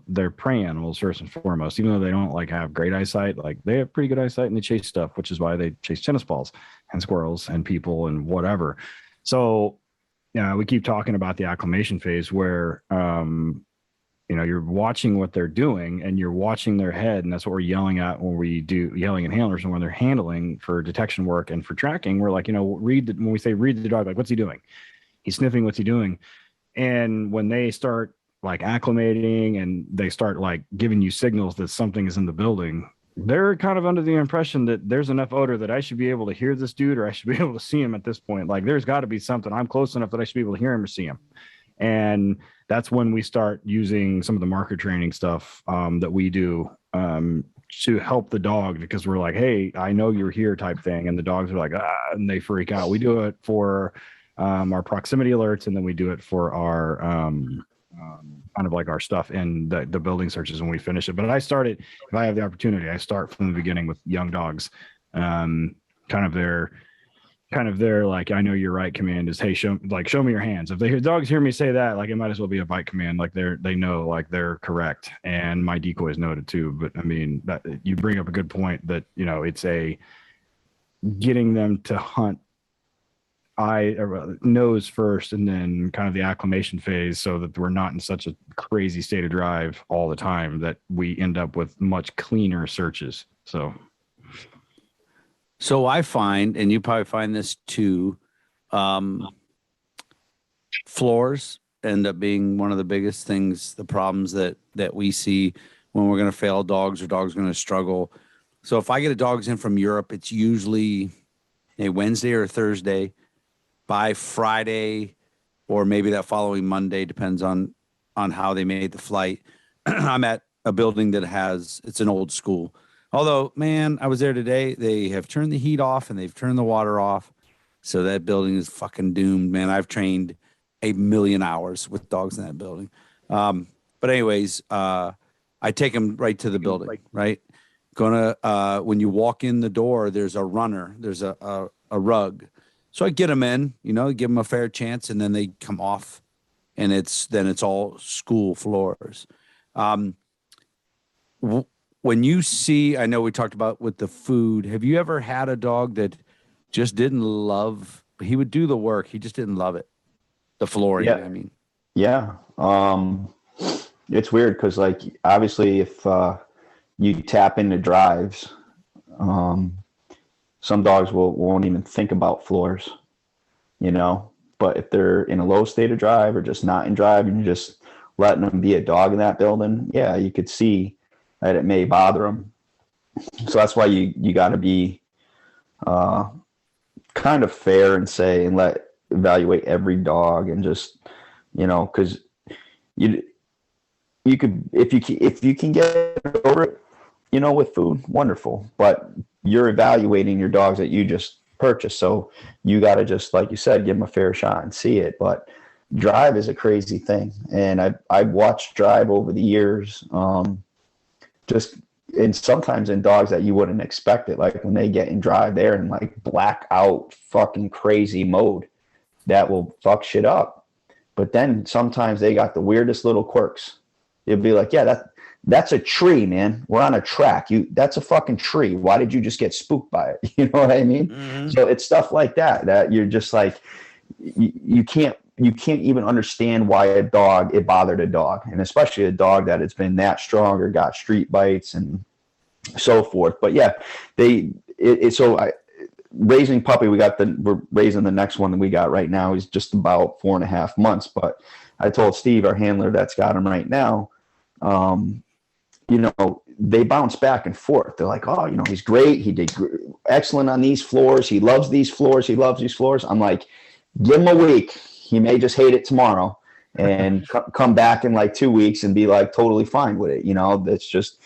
they're prey animals first and foremost, even though they don't like have great eyesight. Like, they have pretty good eyesight and they chase stuff, which is why they chase tennis balls and squirrels and people and whatever. So we keep talking about the acclimation phase where, you're watching what they're doing and you're watching their head. And that's what we're yelling at when we do yelling at handlers. And when they're handling for detection work and for tracking, we're like, when we say read the dog, like, what's he doing? He's sniffing. What's he doing? And when they start like acclimating and they start like giving you signals that something is in the building, they're kind of under the impression that there's enough odor that I should be able to hear this dude, or I should be able to see him at this point. Like, there's got to be something. I'm close enough that I should be able to hear him or see him. And that's when we start using some of the marker training stuff that we do to help the dog, because we're like, hey, I know you're here type thing. And the dogs are like, and they freak out. We do it for our proximity alerts, and then we do it for our kind of like our stuff in the building searches when we finish it. But if I have the opportunity, I start from the beginning with young dogs. Kind of their like, I know you're right command is, hey, show me your hands. If dogs hear me say that, like, it might as well be a bite command. Like, they know, like, they're correct. And my decoys noted too. But I mean, that you bring up a good point that, it's getting them to hunt nose first, and then kind of the acclimation phase, so that we're not in such a crazy state of drive all the time that we end up with much cleaner searches. So I find, and you probably find this too, floors end up being one of the biggest things, the problems that we see when we're going to fail dogs, or dogs are going to struggle. So if I get a dog's in from Europe, it's usually a Wednesday or a Thursday. By Friday, or maybe that following Monday, depends on how they made the flight. I'm at a building that it's an old school. Although, man, I was there today. They have turned the heat off and they've turned the water off. So that building is fucking doomed, man. I've trained 1 million hours with dogs in that building. But anyways, I take them right to the building, right? When you walk in the door, there's a runner, there's a rug. So I get them in, give them a fair chance, and then they come off, and it's all school floors. When you see, I know we talked about with the food, have you ever had a dog that just didn't love, he would do the work, he just didn't love it? The flooring, yeah. I mean. Yeah. It's weird because, like, obviously if you tap into drives, some dogs won't even think about floors, but if they're in a low state of drive or just not in drive, and you're just letting them be a dog in that building, yeah, you could see that it may bother them. So that's why you got to be kind of fair and evaluate every dog, and just, because you could, if you can get over it, with food, wonderful, but you're evaluating your dogs that you just purchased. So you got to just, like you said, give them a fair shot and see it. But drive is a crazy thing. And I've watched drive over the years, and sometimes in dogs that you wouldn't expect it. Like when they get in drive, they're in like blackout fucking crazy mode that will fuck shit up. But then sometimes they got the weirdest little quirks. It'd be like, yeah, that's a tree, man. We're on a track. That's a fucking tree. Why did you just get spooked by it? You know what I mean? Mm-hmm. So it's stuff like that you're just like, you can't even understand why it bothered a dog. And especially a dog that has been that strong or got street bites and so forth. But yeah, raising puppy, we're raising the next one that we got right now. He's just about 4.5 months. But I told Steve, our handler that's got him right now, they bounce back and forth. They're like, oh, he's great. He did excellent on these floors. He loves these floors. He loves these floors. I'm like, give him a week. He may just hate it tomorrow and come back in like 2 weeks and be like totally fine with it. It's just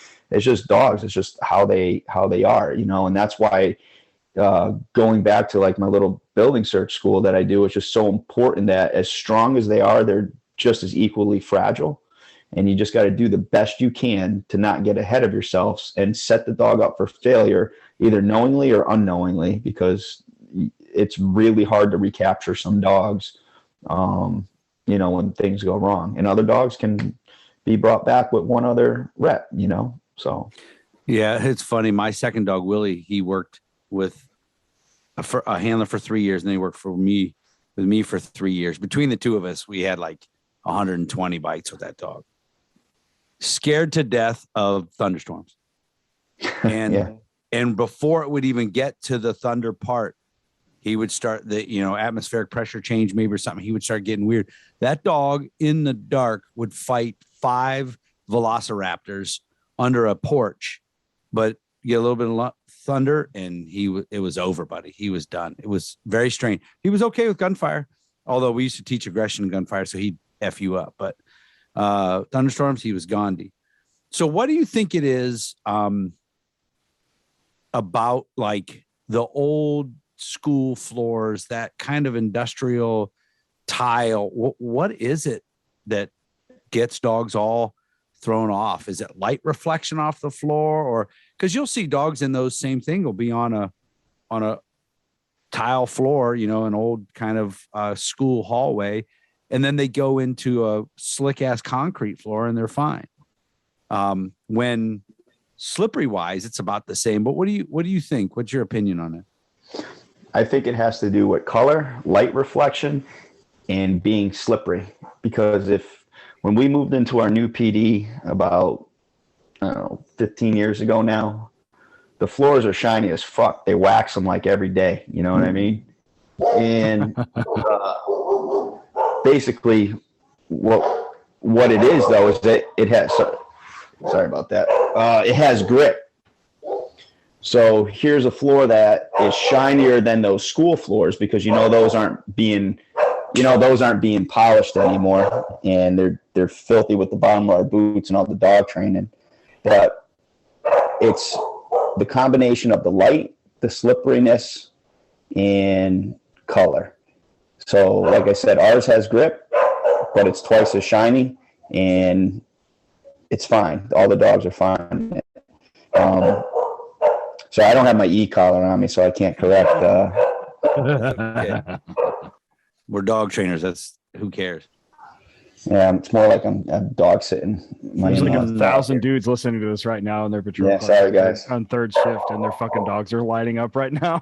dogs. It's just how they are, and that's why going back to like my little building search school that I do, it's just so important that as strong as they are, they're just as equally fragile. And you just got to do the best you can to not get ahead of yourselves and set the dog up for failure, either knowingly or unknowingly, because it's really hard to recapture some dogs, when things go wrong. And other dogs can be brought back with one other rep, so. Yeah, it's funny. My second dog, Willie, he worked with a handler for 3 years, and then he worked for me with me for 3 years. Between the two of us, we had like 120 bites with that dog. Scared to death of thunderstorms. And and before it would even get to the thunder part, he would start the, atmospheric pressure change maybe or something. He would start getting weird. That dog in the dark would fight 5 velociraptors under a porch, but get a little bit of thunder and it was over, buddy. He was done. It was very strange. He was okay with gunfire, although we used to teach aggression in gunfire, so he'd F you up. But thunderstorms, he was Gandhi. So what do you think it is about like the old school floors, that kind of industrial tile? What is it that gets dogs all thrown off? Is it light reflection off the floor? Or because you'll see dogs in those same thing will be on a tile floor, an old kind of school hallway, and then they go into a slick ass concrete floor and they're fine. When slippery wise, it's about the same. But what do you think? What's your opinion on it? I think it has to do with color, light reflection, and being slippery. Because when we moved into our new PD about 15 years ago now, the floors are shiny as fuck. They wax them like every day. You know what I mean? And basically, what it is though is that it has. Sorry about that. It has grip. So here's a floor that is shinier than those school floors because those aren't being polished anymore, and they're filthy with the bottom of our boots and all the dog training. But it's the combination of the light, the slipperiness, and color. So like I said, ours has grip, but it's twice as shiny, and it's fine. All the dogs are fine. So I don't have my e-collar on me, so I can't correct. We're dog trainers. That's who cares. Yeah, it's more like I'm dog sitting. There's like 1,000 dudes listening to this right now in their patrol. Yeah, sorry guys. On third shift, and their fucking dogs are lighting up right now.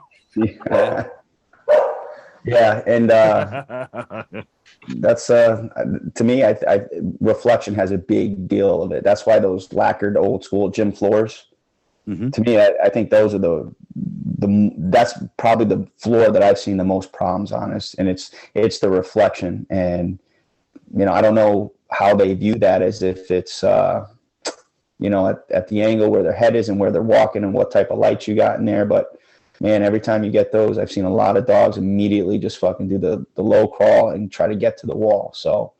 Yeah, and that's to me, I reflection has a big deal of it. That's why those lacquered old school gym floors. Mm-hmm. To me, I think those are that's probably the floor that I've seen the most problems on, and it's the reflection. And I don't know how they view that, as if it's at the angle where their head is and where they're walking and what type of lights you got in there. But man, every time you get those, I've seen a lot of dogs immediately just fucking do the low crawl and try to get to the wall. So,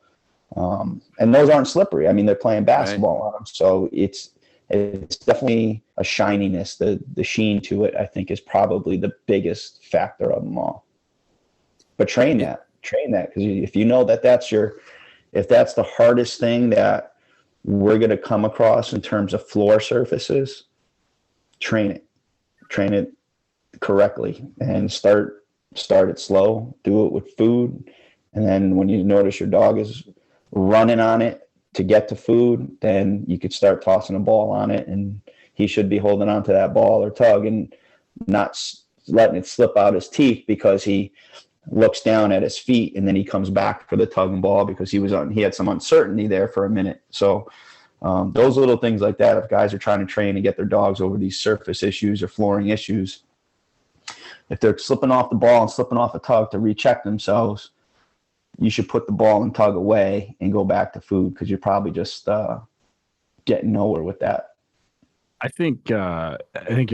and those aren't slippery. I mean, they're playing basketball on them. So it's definitely a shininess. The sheen to it, I think, is probably the biggest factor of them all. But train that, because if you know if that's the hardest thing that we're going to come across in terms of floor surfaces, train it correctly, and start it slow. Do it with food, and then when you notice your dog is running on it to get to food, then you could start tossing a ball on it, and he should be holding on to that ball or tug and not letting it slip out his teeth because he looks down at his feet and then he comes back for the tug and ball because he had some uncertainty there for a minute. So those little things like that, if guys are trying to train and get their dogs over these surface issues or flooring issues, if they're slipping off the ball and slipping off a tug to recheck themselves, you should put the ball and tug away and go back to food, because you're probably just getting nowhere with that. I think you're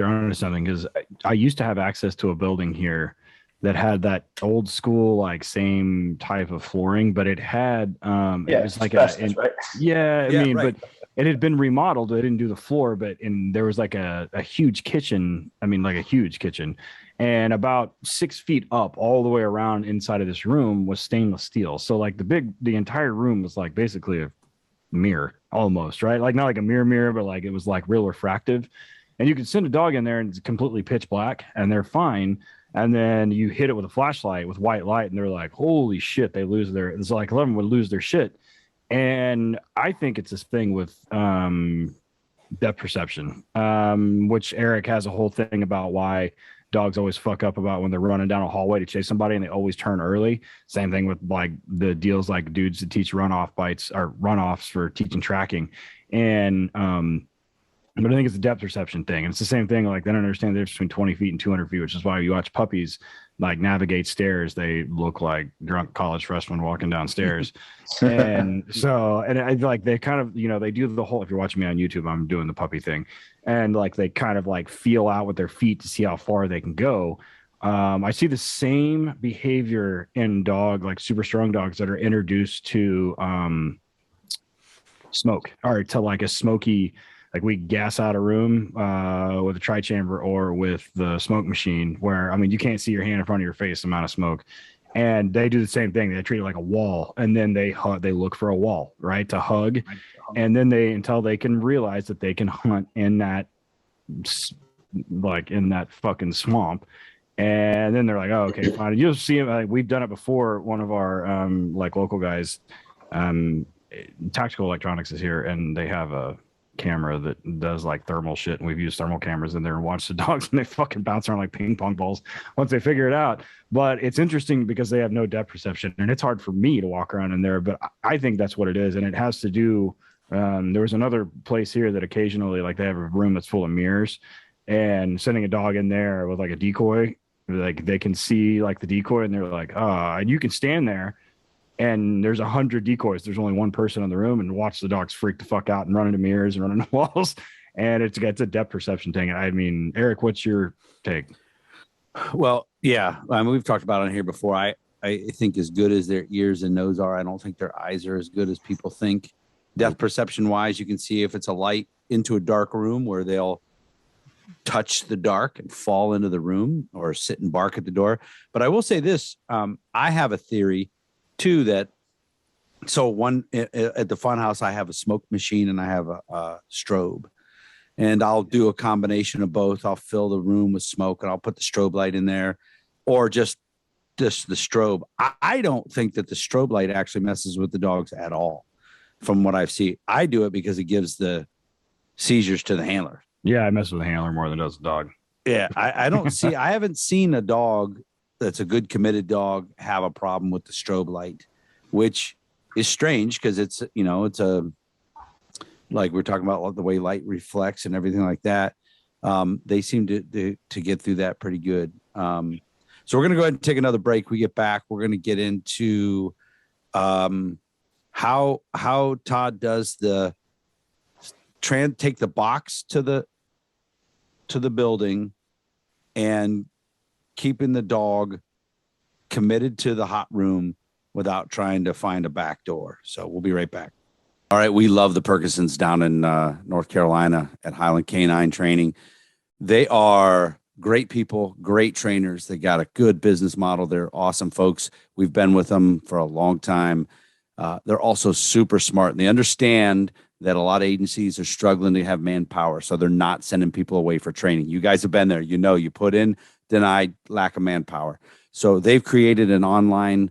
onto something, because I used to have access to a building here that had that old school, like, same type of flooring, but it had it was like right? But it had been remodeled. They didn't do the floor, but there was like a huge kitchen. I mean, like a huge kitchen. And about 6 feet up all the way around inside of this room was stainless steel. So like the entire room was like basically a mirror almost, right? Like not like a mirror, but like it was like real refractive. And you could send a dog in there and it's completely pitch black and they're fine. And then you hit it with a flashlight with white light and they're like, holy shit, it's like 11 would lose their shit. And I think it's this thing with depth perception, which Eric has a whole thing about why dogs always fuck up about when they're running down a hallway to chase somebody, and they always turn early. Same thing with like the deals like dudes that teach runoff bites or runoffs for teaching tracking. And but I think it's a depth perception thing. And it's the same thing. Like they don't understand the difference between 20 feet and 200 feet, which is why you watch puppies like navigate stairs. They look like drunk college freshmen walking downstairs. And so, and I like, they kind of, they do the whole, if you're watching me on YouTube, I'm doing the puppy thing. And like, they kind of like feel out with their feet to see how far they can go. I see the same behavior in like super strong dogs that are introduced to smoke or to like a smoky, like we gas out a room with a tri-chamber or with the smoke machine where, I mean, you can't see your hand in front of your face, the amount of smoke. And they do the same thing. They treat it like a wall. And then they look for a wall, right, to hug. And then until they can realize that they can hunt in that, like in that fucking swamp. And then they're like, oh, okay, fine. You'll see them. Like, we've done it before. One of our like local guys, Tactical Electronics is here, and they have a camera that does like thermal shit, and we've used thermal cameras in there and watched the dogs, and they fucking bounce around like ping pong balls once they figure it out. But it's interesting because they have no depth perception, and it's hard for me to walk around in there, but I think that's what it is. And it has to do, there was another place here that occasionally, like, they have a room that's full of mirrors, and sending a dog in there with like a decoy, like they can see like the decoy, and they're like, and you can stand there and there's 100 decoys. There's only one person in the room, and watch the dogs freak the fuck out and run into mirrors and run into walls. And it's a depth perception thing. I mean, Eric, what's your take? Well, yeah, I mean, we've talked about it on here before. I think as good as their ears and nose are, I don't think their eyes are as good as people think. Depth perception wise, you can see if it's a light into a dark room where they'll touch the dark and fall into the room or sit and bark at the door. But I will say this, I have a theory too, that so one at the fun house, I have a smoke machine and I have a strobe, and I'll do a combination of both. I'll fill the room with smoke and I'll put the strobe light in there, or just the strobe. I don't think that the strobe light actually messes with the dogs at all. From what I've seen, I do it because it gives the seizures to the handler. Yeah, I mess with the handler more than does the dog. Yeah, I haven't seen a dog that's a good committed dog have a problem with the strobe light, which is strange because it's a, like we're talking about the way light reflects and everything like that. They seem to get through that pretty good. So we're going to go ahead and take another break. We get back, we're going to get into how Todd does the take the box to the building and keeping the dog committed to the hot room without trying to find a back door. So we'll be right back. All right. We love the Perkinsons down in North Carolina at Highland K9 Training. They are great people, great trainers. They got a good business model. They're awesome folks. We've been with them for a long time. They're also super smart, and they understand that a lot of agencies are struggling to have manpower, so they're not sending people away for training. You guys have been there. You put in, denied, lack of manpower. So they've created an online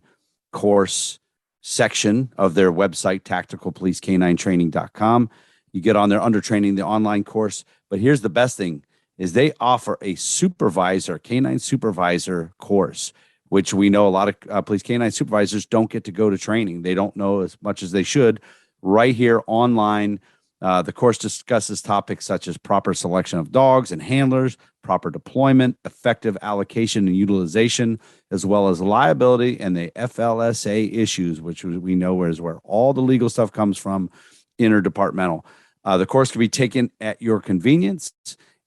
course section of their website, tacticalpolicek9training.com. You get on there under training, the online course. But here's the best thing is they offer a supervisor, K9 supervisor course, which we know a lot of police K9 supervisors don't get to go to training. They don't know as much as they should. Right here online, the course discusses topics such as proper selection of dogs and handlers, proper deployment, effective allocation and utilization, as well as liability and the FLSA issues, which we know is where all the legal stuff comes from, interdepartmental. The course can be taken at your convenience,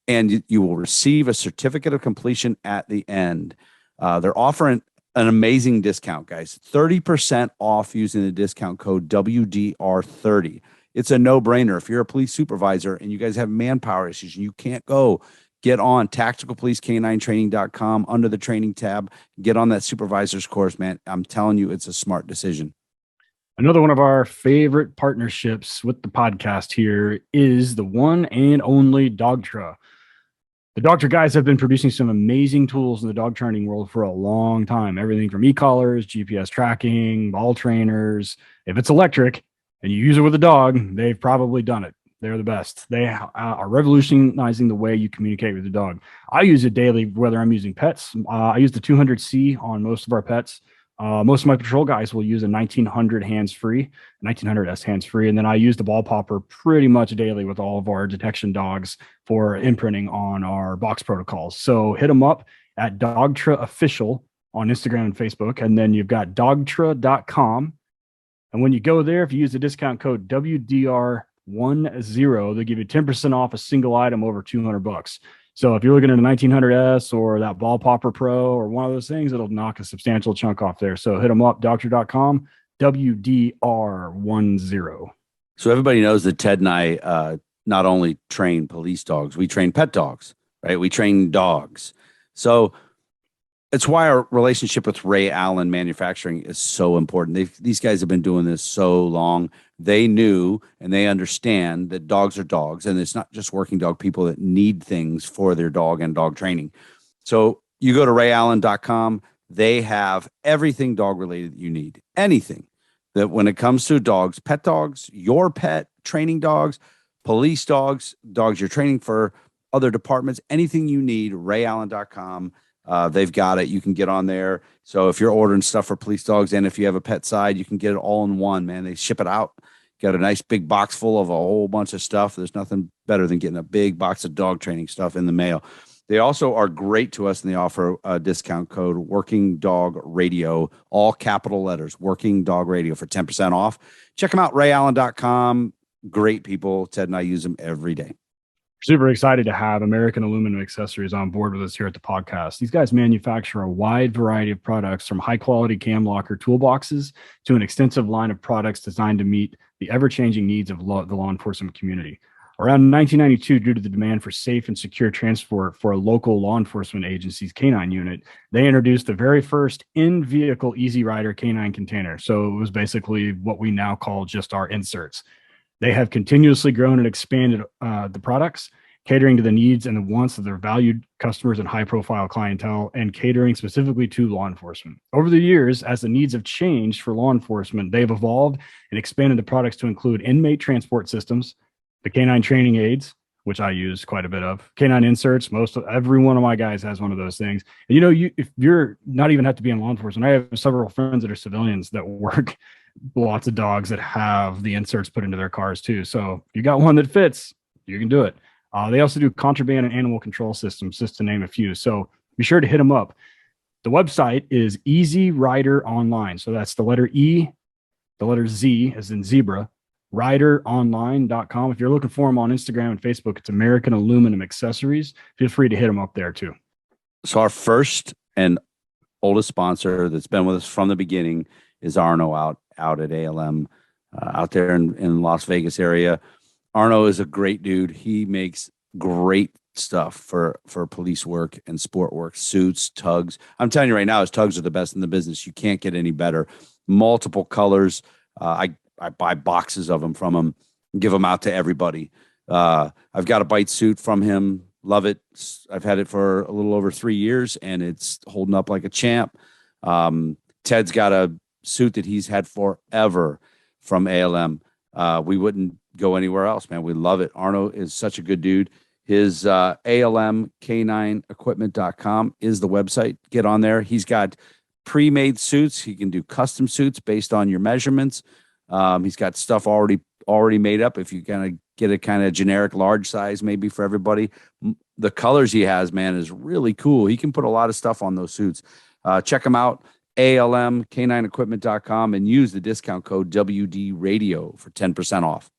and you will receive a certificate of completion at the end. They're offering an amazing discount, guys. 30% off using the discount code WDR30. It's a no-brainer. If you're a police supervisor and you guys have manpower issues and you can't go, get on tacticalpolicek9training.com under the training tab. Get on that supervisor's course, man. I'm telling you, it's a smart decision. Another one of our favorite partnerships with the podcast here is the one and only Dogtra. The Dogtra guys have been producing some amazing tools in the dog training world for a long time. Everything from e-collars, GPS tracking, ball trainers. If it's electric and you use it with a dog, they've probably done it. They're the best. They are revolutionizing the way you communicate with your dog. I use it daily, whether I'm using pets. I use the 200C on most of our pets. Most of my patrol guys will use a 1900 hands-free, 1900S hands-free, and then I use the ball popper pretty much daily with all of our detection dogs for imprinting on our box protocols. So hit them up at Dogtra Official on Instagram and Facebook, and then you've got dogtra.com. And when you go there, if you use the discount code WDR10, they'll give you 10% off a single item over $200. So if you're looking at a 1900S or that Ball Popper Pro or one of those things, it'll knock a substantial chunk off there. So hit them up, doctor.com, WDR10. So everybody knows that Ted and I not only train police dogs, we train pet dogs, right? We train dogs. So it's why our relationship with Ray Allen Manufacturing is so important. These guys have been doing this so long. They knew and they understand that dogs are dogs, and it's not just working dog people that need things for their dog and dog training. So you go to rayallen.com. They have everything dog related that you need. Anything that when it comes to dogs, pet dogs, your pet, training dogs, police dogs, dogs you're training for other departments, anything you need, rayallen.com. They've got it. You can get on there. So if you're ordering stuff for police dogs, and if you have a pet side, you can get it all in one, man. They ship it out. Got a nice big box full of a whole bunch of stuff. There's nothing better than getting a big box of dog training stuff in the mail. They also are great to us, and they offer a discount code Working Dog Radio, all capital letters, Working Dog Radio, for 10% off. Check them out, rayallen.com. Great people. Ted and I use them every day. Super excited to have American Aluminum Accessories on board with us here at the podcast. These guys manufacture a wide variety of products, from high quality cam locker toolboxes to an extensive line of products designed to meet the ever-changing needs of the law enforcement community. Around 1992, due to the demand for safe and secure transport for a local law enforcement agency's K9 unit, they introduced the very first in-vehicle Easy Rider K9 container. So it was basically what we now call just our inserts. They have continuously grown and expanded the products, catering to the needs and the wants of their valued customers and high-profile clientele, and catering specifically to law enforcement. Over the years, as the needs have changed for law enforcement, they've evolved and expanded the products to include inmate transport systems, the K9 training aids, which I use quite a bit of, K9 inserts. Every one of my guys has one of those things. And if you're not even have to be in law enforcement, I have several friends that are civilians that work lots of dogs that have the inserts put into their cars too. So if you got one that fits, you can do it. They also do contraband and animal control systems, just to name a few. So be sure to hit them up. The website is Easy Rider Online. So that's the letter E, the letter Z as in zebra, rideronline.com. If you're looking for them on Instagram and Facebook, it's American Aluminum Accessories. Feel free to hit them up there too. So our first and oldest sponsor that's been with us from the beginning is Arno out at ALM, out there in Las Vegas area. Arno is a great dude. He makes great stuff for police work and sport work, suits, tugs. I'm telling you right now, his tugs are the best in the business. You can't get any better. Multiple colors. I buy boxes of them from him, give them out to everybody. I've got a bite suit from him. Love it. I've had it for a little over 3 years, and it's holding up like a champ. Ted's got a suit that he's had forever from ALM. We wouldn't go anywhere else, man. We love it. Arno is such a good dude. His ALMK9equipment.com is the website. Get on there. He's got pre-made suits. He can do custom suits based on your measurements. He's got stuff already made up. If you kind of get a kind of generic large size, maybe for everybody, the colors he has, man, is really cool. He can put a lot of stuff on those suits. Check him out, ALMK9equipment.com, and use the discount code WD Radio for 10% off.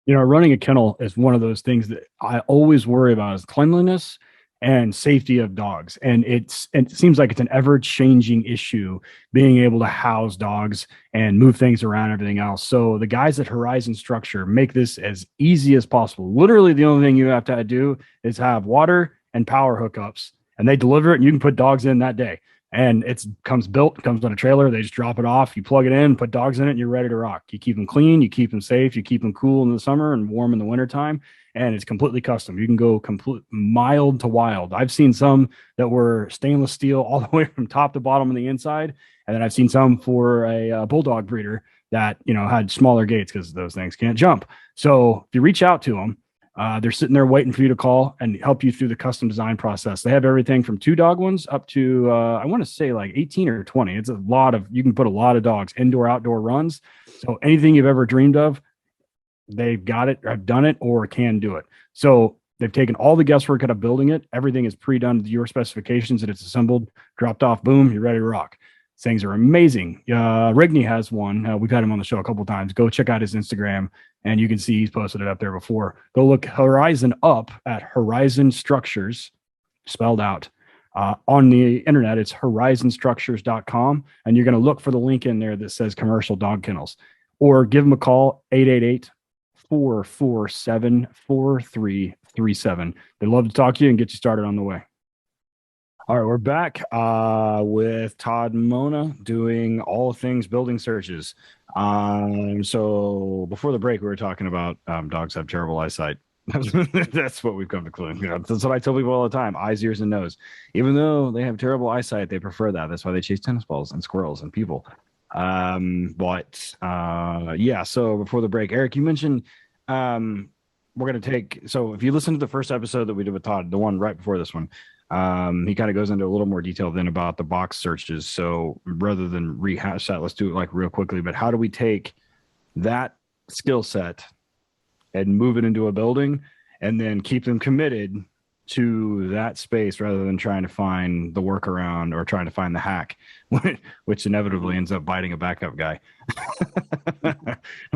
Running a kennel is one of those things that I always worry about, is cleanliness and safety of dogs. And it seems like it's an ever-changing issue, being able to house dogs and move things around and everything else. So the guys at Horizon Structure make this as easy as possible. Literally, the only thing you have to do is have water and power hookups, and they deliver it, and you can put dogs in that day. And it comes on a trailer. They just drop it off. You plug it in, put dogs in it, and you're ready to rock. You keep them clean, you keep them safe, you keep them cool in the summer and warm in the wintertime. And it's completely custom. You can go complete mild to wild. I've seen some that were stainless steel all the way from top to bottom on the inside. And then I've seen some for a bulldog breeder that, had smaller gates because those things can't jump. So if you reach out to them, they're sitting there waiting for you to call and help you through the custom design process. They have everything from 2-dog ones up to, I want to say like 18 or 20. It's a lot of, you can put a lot of dogs, indoor, outdoor runs. So anything you've ever dreamed of, they've got it, have done it, or can do it. So they've taken all the guesswork out of building it. Everything is pre-done to your specifications, and it's assembled, dropped off, boom, you're ready to rock. Things are amazing. Rigney has one. We've had him on the show a couple of times. Go check out his Instagram, and you can see he's posted it up there before. Go look Horizon up at Horizon Structures, spelled out. On the internet, it's horizonstructures.com, and you're going to look for the link in there that says commercial dog kennels, or give them a call, 888-447-4337. They'd love to talk to you and get you started on the way. All right, we're back with Todd Mona doing all things building searches. So before the break, we were talking about dogs have terrible eyesight. That's what we've come to conclude. That's what I tell people all the time: eyes, ears, and nose. Even though they have terrible eyesight, they prefer that. That's why they chase tennis balls and squirrels and people. Yeah. So before the break, Eric, you mentioned we're going to take. So if you listen to the first episode that we did with Todd, the one right before this one. He kind of goes into a little more detail then about the box searches. So rather than rehash that, let's do it like real quickly. But how do we take that skill set and move it into a building and then keep them committed to that space rather than trying to find the workaround or trying to find the hack, which inevitably ends up biting a backup guy.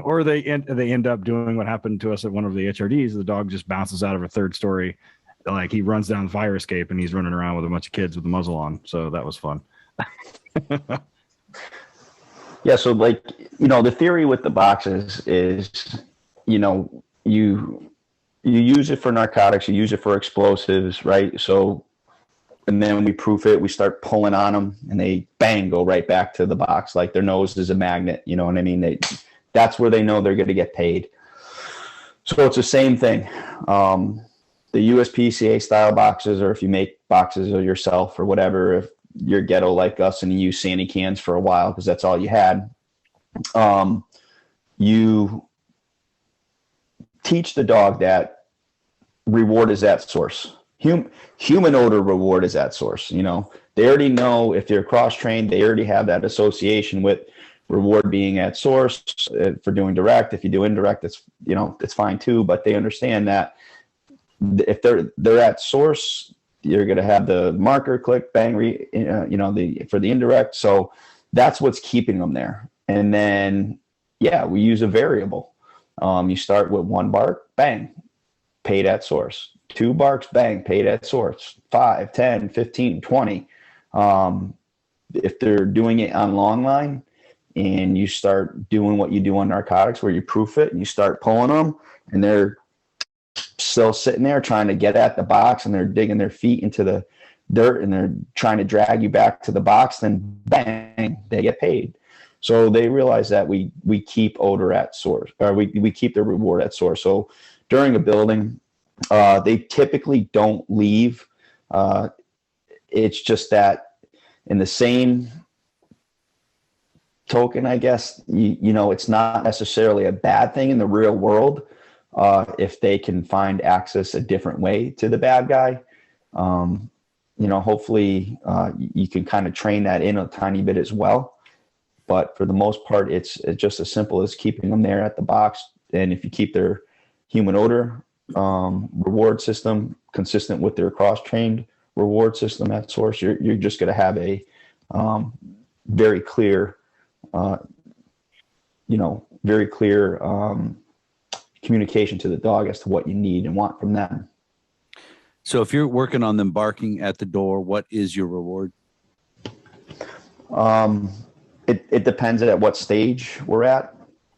Or they end up doing what happened to us at one of the HRDs. The dog just bounces out of a third story. Like he runs down the fire escape and he's running around with a bunch of kids with the muzzle on. So that was fun. Yeah. So like, the theory with the boxes is, you use it for narcotics, you use it for explosives, right? So, and then we proof it, we start pulling on them and they bang, go right back to the box. Like their nose is a magnet. You know what I mean? That's where they know they're going to get paid. So it's the same thing. The USPCA style boxes, or if you make boxes of yourself or whatever, if you're ghetto like us and you use Sandy cans for a while because that's all you had, you teach the dog that reward is at source. Human odor reward is at source. They already know if they're cross-trained, they already have that association with reward being at source for doing direct. If you do indirect, it's fine too, but they understand that if they're at source, you're going to have the marker click, bang, for the indirect. So that's what's keeping them there. And then, we use a variable. You start with 1 bark, bang, paid at source. 2 barks, bang, paid at source. 5, 10, 15, 20. If they're doing it on long line and you start doing what you do on narcotics where you proof it and you start pulling them and they're still sitting there trying to get at the box and they're digging their feet into the dirt and they're trying to drag you back to the box, then bang, they get paid. So they realize that we keep odor at source, or we keep their reward at source. So during a building, they typically don't leave. It's just that in the same token, I guess, it's not necessarily a bad thing in the real world. If they can find access a different way to the bad guy, hopefully you can kind of train that in a tiny bit as well. But for the most part, it's just as simple as keeping them there at the box. And if you keep their human odor reward system consistent with their cross-trained reward system at source, you're just going to have a very clear, communication to the dog as to what you need and want from them. So if you're working on them barking at the door, what is your reward? It depends at what stage we're at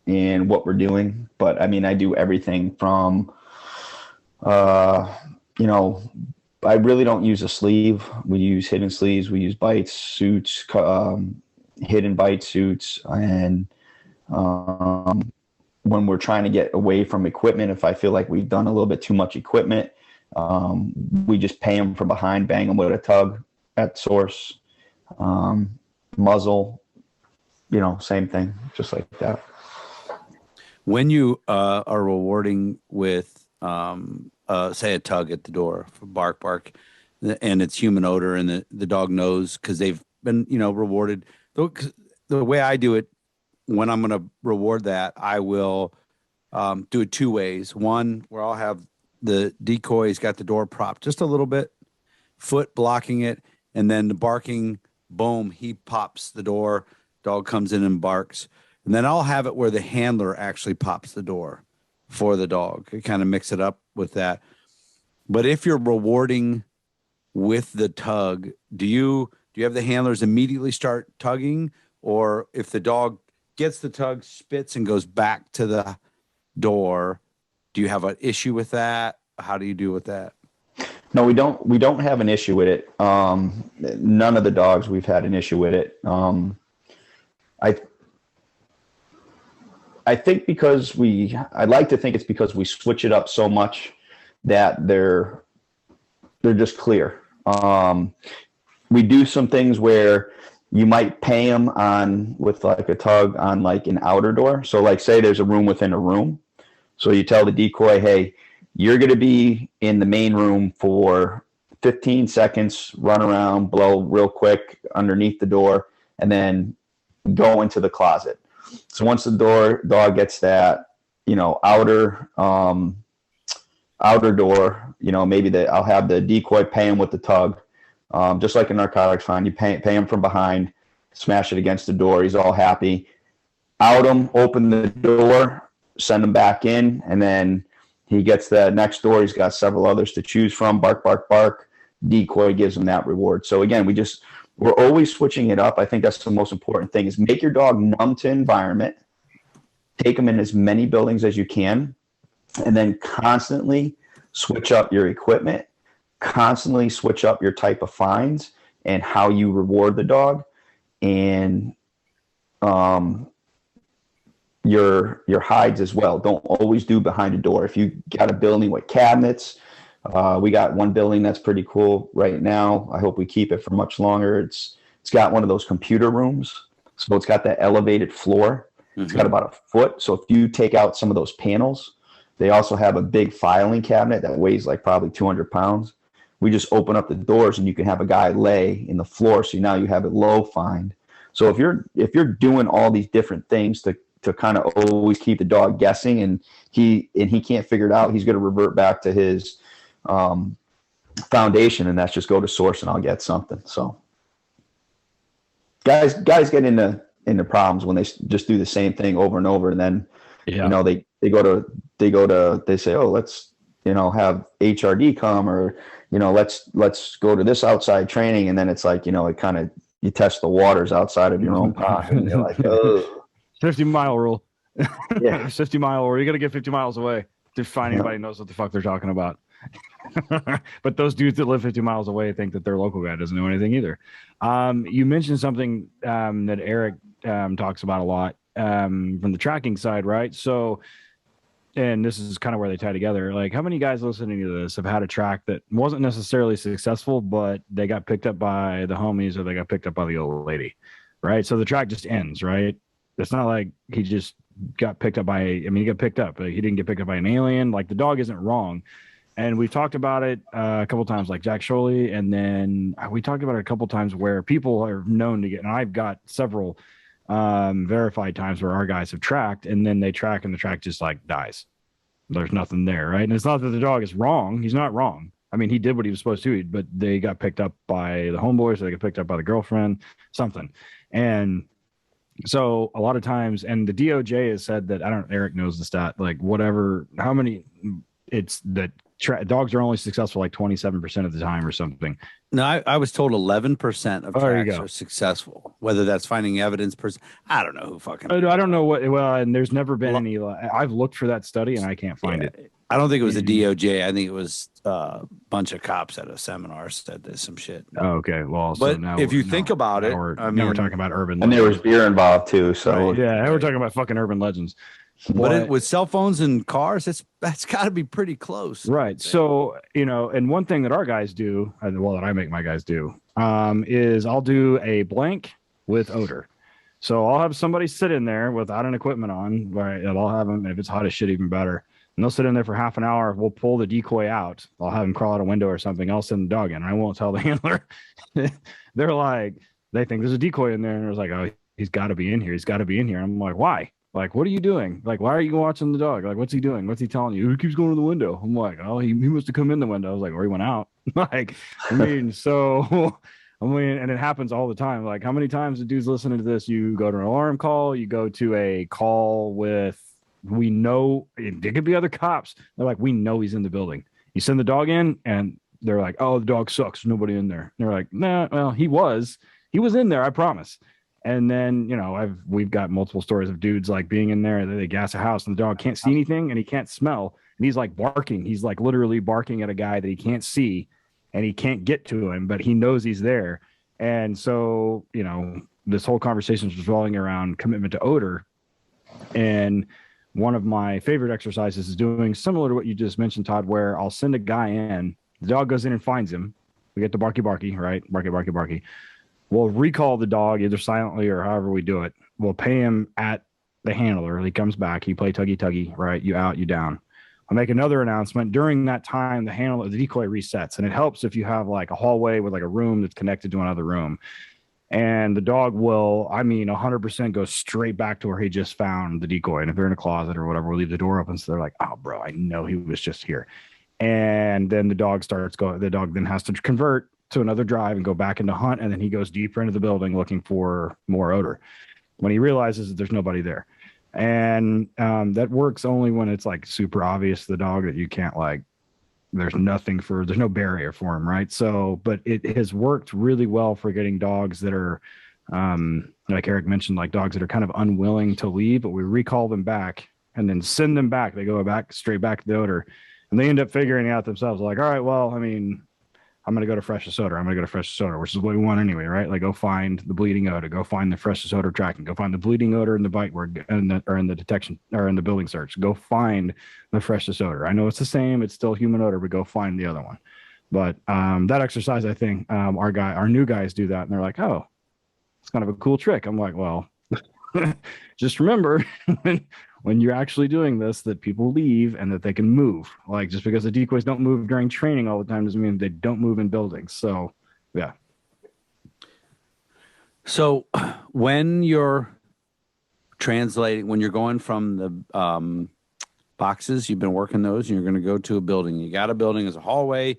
and what we're doing. But I mean, I do everything from, I really don't use a sleeve. We use hidden sleeves. We use bites, suits, hidden bite suits. And when we're trying to get away from equipment, if I feel like we've done a little bit too much equipment, we just pay them from behind, bang them with a tug at source, muzzle, same thing, just like that. When you are rewarding with, say, a tug at the door for bark, and it's human odor, and the dog knows because they've been, rewarded. The way I do it, when I'm going to reward that, I will do it two ways. One, where I'll have the decoy's got the door propped just a little bit, foot blocking it, and then the barking, boom, he pops the door, dog comes in and barks. And then I'll have it where the handler actually pops the door for the dog. I kind of mix it up with that. But if you're rewarding with the tug, do you have the handlers immediately start tugging? Or if the dog gets the tug, spits, and goes back to the door, do you have an issue with that? How do you do with that? No, we don't have an issue with it. None of the dogs we've had an issue with it. I think I'd like to think it's because we switch it up so much that they're just clear. We do some things where you might pay them with like a tug on like an outer door. So like say there's a room within a room. So you tell the decoy, hey, you're going to be in the main room for 15 seconds, run around, blow real quick underneath the door, and then go into the closet. So once the dog gets that, outer door, maybe I'll have the decoy pay him with the tug, just like a narcotics fine. You pay him from behind, smash it against the door. He's all happy. Out him, open the door, send him back in, and then he gets the next door. He's got several others to choose from. Bark, bark, bark. Decoy gives him that reward. So again, we're always switching it up. I think that's the most important thing is make your dog numb to environment, take them in as many buildings as you can, and then constantly switch up your equipment, constantly switch up your type of fines and how you reward the dog, and your hides as well. Don't always do behind a door. If you got a building with cabinets, we got one building that's pretty cool right now. I hope we keep it for much longer. It's got one of those computer rooms. So it's got that elevated floor. Mm-hmm. It's got about a foot. So if you take out some of those panels, they also have a big filing cabinet that weighs like probably 200 pounds. We just open up the doors and you can have a guy lay in the floor. So now you have it low fined. So if you're doing all these different things to kind of always keep the dog guessing and he can't figure it out, he's going to revert back to his foundation, and that's just go to source and I'll get something. So guys get into problems when they just do the same thing over and over, and then they say, oh, let's have HRD come, or let's go to this outside training, and then it's like it kind of, you test the waters outside of your own pond, and you're like, oh. 50-mile rule. Yeah. 50-mile rule. You got to get 50 miles away to find anybody who knows what the fuck they're talking about. But those dudes that live 50 miles away think that their local guy doesn't know anything either. You mentioned something that Eric talks about a lot from the tracking side, right? So, and this is kind of where they tie together. Like, how many guys listening to this have had a track that wasn't necessarily successful, but they got picked up by the homies or they got picked up by the old lady, right? So the track just ends, right? It's not like he just got picked up by, he got picked up, but he didn't get picked up by an alien. Like, the dog isn't wrong. And we've talked about it a couple of times, like Jack Sholey. And then we talked about it a couple of times where people are known to get, and I've got several verified times where our guys have tracked, and then they track and the track just like dies. There's nothing there, right? And it's not that the dog is wrong. He's not wrong. I mean, he did what he was supposed to, but they got picked up by the homeboys, or they got picked up by the girlfriend, something. And so a lot of times, and the DOJ has said that, Eric knows the stat, like how many, it's that dogs are only successful like 27% of the time or something. No, I was told 11% of tracks are successful. Whether that's finding evidence, I don't know who fucking. I don't know what. Well, and there's never been any. I've looked for that study and I can't find it. I don't think it was the DOJ. I think it was a bunch of cops at a seminar said this some shit. Oh, okay, well, but so now, if you think about it, we're talking about urban. And legends. There was beer involved too. So right, yeah, we're talking about fucking urban legends. But with cell phones and cars, that's got to be pretty close. Right. So, and one thing that our guys do, that I make my guys do, is I'll do a blank with odor. So I'll have somebody sit in there without an equipment on, right? And I'll have them, if it's hot as shit, even better. And they'll sit in there for half an hour. We'll pull the decoy out. I'll have them crawl out a window or something. I'll send the dog in. I won't tell the handler. They're like, they think there's a decoy in there. And it's like, oh, he's got to be in here. He's got to be in here. And I'm like, why? Like, what are you doing? Like, why are you watching the dog? Like, what's he doing? What's he telling you? He keeps going to the window. I'm like, oh, he must have come in the window. I was like, or he went out. Like, I mean, so... I mean, and it happens all the time. Like, how many times the dude's listening to this? You go to an alarm call, you go to a call with, we know, it could be other cops. They're like, we know he's in the building. You send the dog in, and they're like, oh, the dog sucks. There's nobody in there. And they're like, nah, well, he was in there, I promise. And then, you know, we've got multiple stories of dudes like being in there, they gas a house, and the dog can't see anything, and he can't smell, and he's like barking. He's like literally barking at a guy that he can't see. And he can't get to him, but he knows he's there. And so, you know, this whole conversation is revolving around commitment to odor. And one of my favorite exercises is doing similar to what you just mentioned, Todd, where I'll send a guy in, the dog goes in and finds him. We get the barky, right? Barky, barky, barky. We'll recall the dog either silently or however we do it. We'll pay him at the handler. He comes back. He play tuggy, tuggy, right? You out, you down. I'll make another announcement. During that time, the decoy resets, and it helps if you have like a hallway with like a room that's connected to another room. And the dog will, 100% go straight back to where he just found the decoy. And if they're in a closet or whatever, we'll leave the door open. So they're like, oh, bro, I know he was just here. And then the dog then has to convert to another drive and go back into hunt. And then he goes deeper into the building looking for more odor when he realizes that there's nobody there. And that works only when it's like super obvious to the dog that you can't, like, there's no barrier for him, right? So, but it has worked really well for getting dogs that are, like Eric mentioned, like dogs that are kind of unwilling to leave, but we recall them back and then send them back. They go back straight back to the odor, and they end up figuring out themselves, like, all right, well, I'm going to go to freshest odor. I'm going to go to freshest odor, which is what we want anyway, right? Like, go find the bleeding odor, go find the freshest odor tracking, go find the bleeding odor in the bite word or in the detection or in the building search. Go find the freshest odor. I know it's the same. It's still human odor, but go find the other one. But that exercise, I think our new guys do that. And they're like, oh, it's kind of a cool trick. I'm like, well, just remember when you're actually doing this, that people leave and that they can move. Like, just because the decoys don't move during training all the time doesn't mean they don't move in buildings. So, yeah. So when you're translating, when you're going from the boxes, you've been working those, and you're going to go to a building. You got a building as a hallway,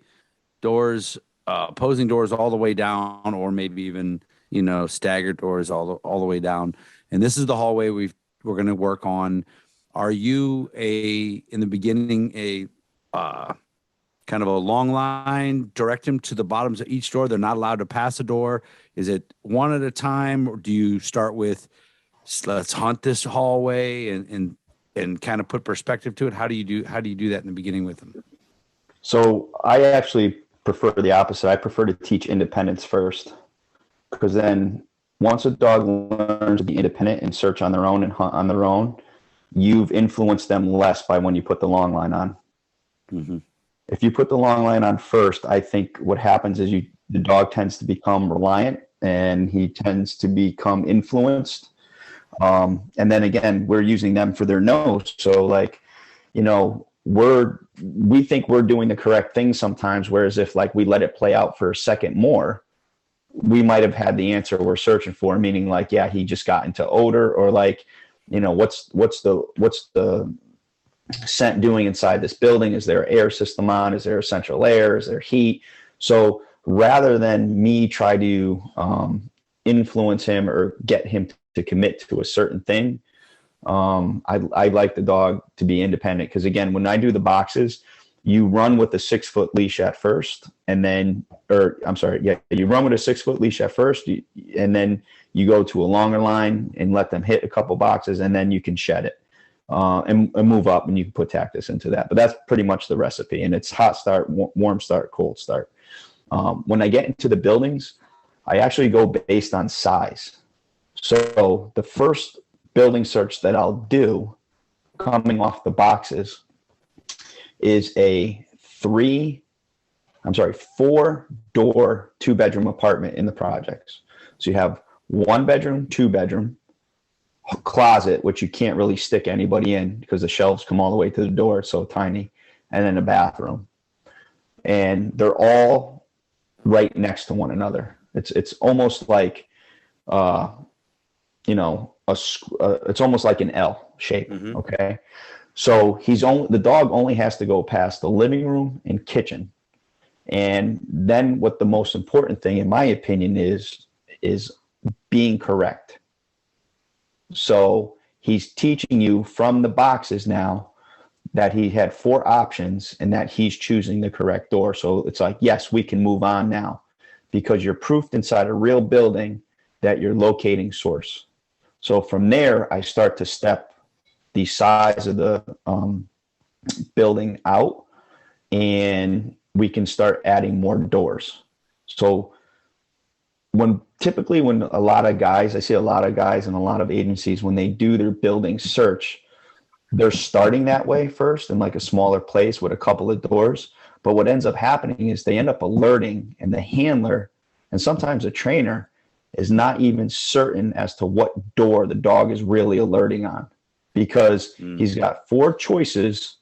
doors, opposing doors all the way down, or maybe even, staggered doors all the way down. And this is the hallway we're going to work on. Are you in the beginning, kind of a long line, direct them to the bottoms of each door? They're not allowed to pass a door. Is it one at a time? Or do you start with, let's hunt this hallway and kind of put perspective to it? How do you do that in the beginning with them? So I actually prefer the opposite. I prefer to teach independence first, because then once a dog learns to be independent and search on their own and hunt on their own, you've influenced them less by when you put the long line on. Mm-hmm. If you put the long line on first, I think what happens is the dog tends to become reliant, and he tends to become influenced. And then again, we're using them for their nose. So, like, we think we're doing the correct thing sometimes, whereas if, like, we let it play out for a second more, we might have had the answer we're searching for, meaning, like, yeah, he just got into odor, or, like, what's the scent doing inside this building? Is there an air system on? Is there a central air? Is there heat? So rather than me try to influence him or get him to commit to a certain thing, I like the dog to be independent, because, again, when I do the boxes, you run with a 6-foot leash at first, and then, you run with a 6-foot leash at first, and then you go to a longer line and let them hit a couple boxes, and then you can shed it and move up, and you can put tactics into that. But that's pretty much the recipe, and it's hot start, warm start, cold start. When I get into the buildings, I actually go based on size. So the first building search that I'll do coming off the boxes is a 4-door 2-bedroom apartment in the projects. So you have 1 bedroom, 2 bedroom, closet, which you can't really stick anybody in because the shelves come all the way to the door. It's so tiny. And then a bathroom. And they're all right next to one another. It's almost like, you know, it's almost like an L shape. Mm-hmm. Okay. So the dog only has to go past the living room and kitchen. And then what the most important thing, in my opinion, is being correct. So he's teaching you from the boxes now that he had 4 options and that he's choosing the correct door. So it's like, yes, we can move on now because you're proofed inside a real building that you're locating source. So from there, I start to step the size of the building out, and we can start adding more doors. So typically when a lot of guys, I see a lot of guys in a lot of agencies, when they do their building search, they're starting that way first in like a smaller place with a couple of doors. But what ends up happening is they end up alerting, and the handler and sometimes a trainer is not even certain as to what door the dog is really alerting on, because he's got 4 choices,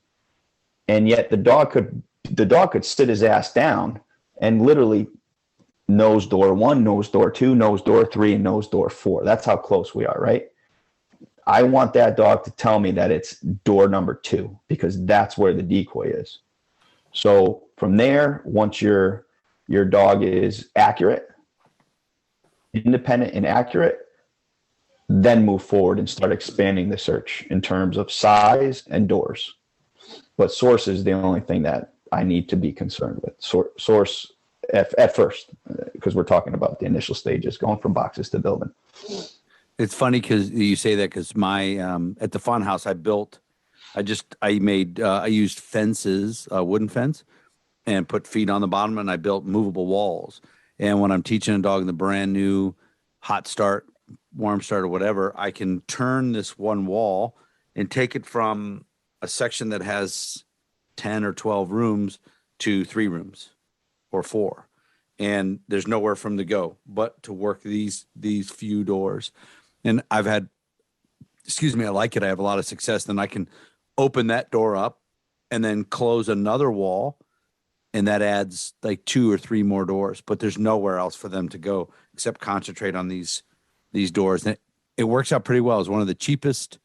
and yet the dog could sit his ass down and literally nose door 1, nose door 2, nose door 3, and nose door 4. That's how close we are, right? I want that dog to tell me that it's door number 2, because that's where the decoy is. So from there, once your dog is accurate, independent and accurate, then move forward and start expanding the search in terms of size and doors. But source is the only thing that I need to be concerned with. Source at first, because we're talking about the initial stages, going from boxes to building. It's funny because you say that, because my at the fun house I used fences, wooden fence, and put feet on the bottom, and I built movable walls. And when I'm teaching a dog in the brand new hot start, warm start, or whatever, I can turn this one wall and take it from a section that has 10 or 12 rooms to 3 rooms or 4. And there's nowhere for them to go but to work these few doors. And I like it. I have a lot of success. Then I can open that door up and then close another wall, and that adds like 2 or 3 more doors, but there's nowhere else for them to go except concentrate on these doors. And it works out pretty well. It's one of the cheapest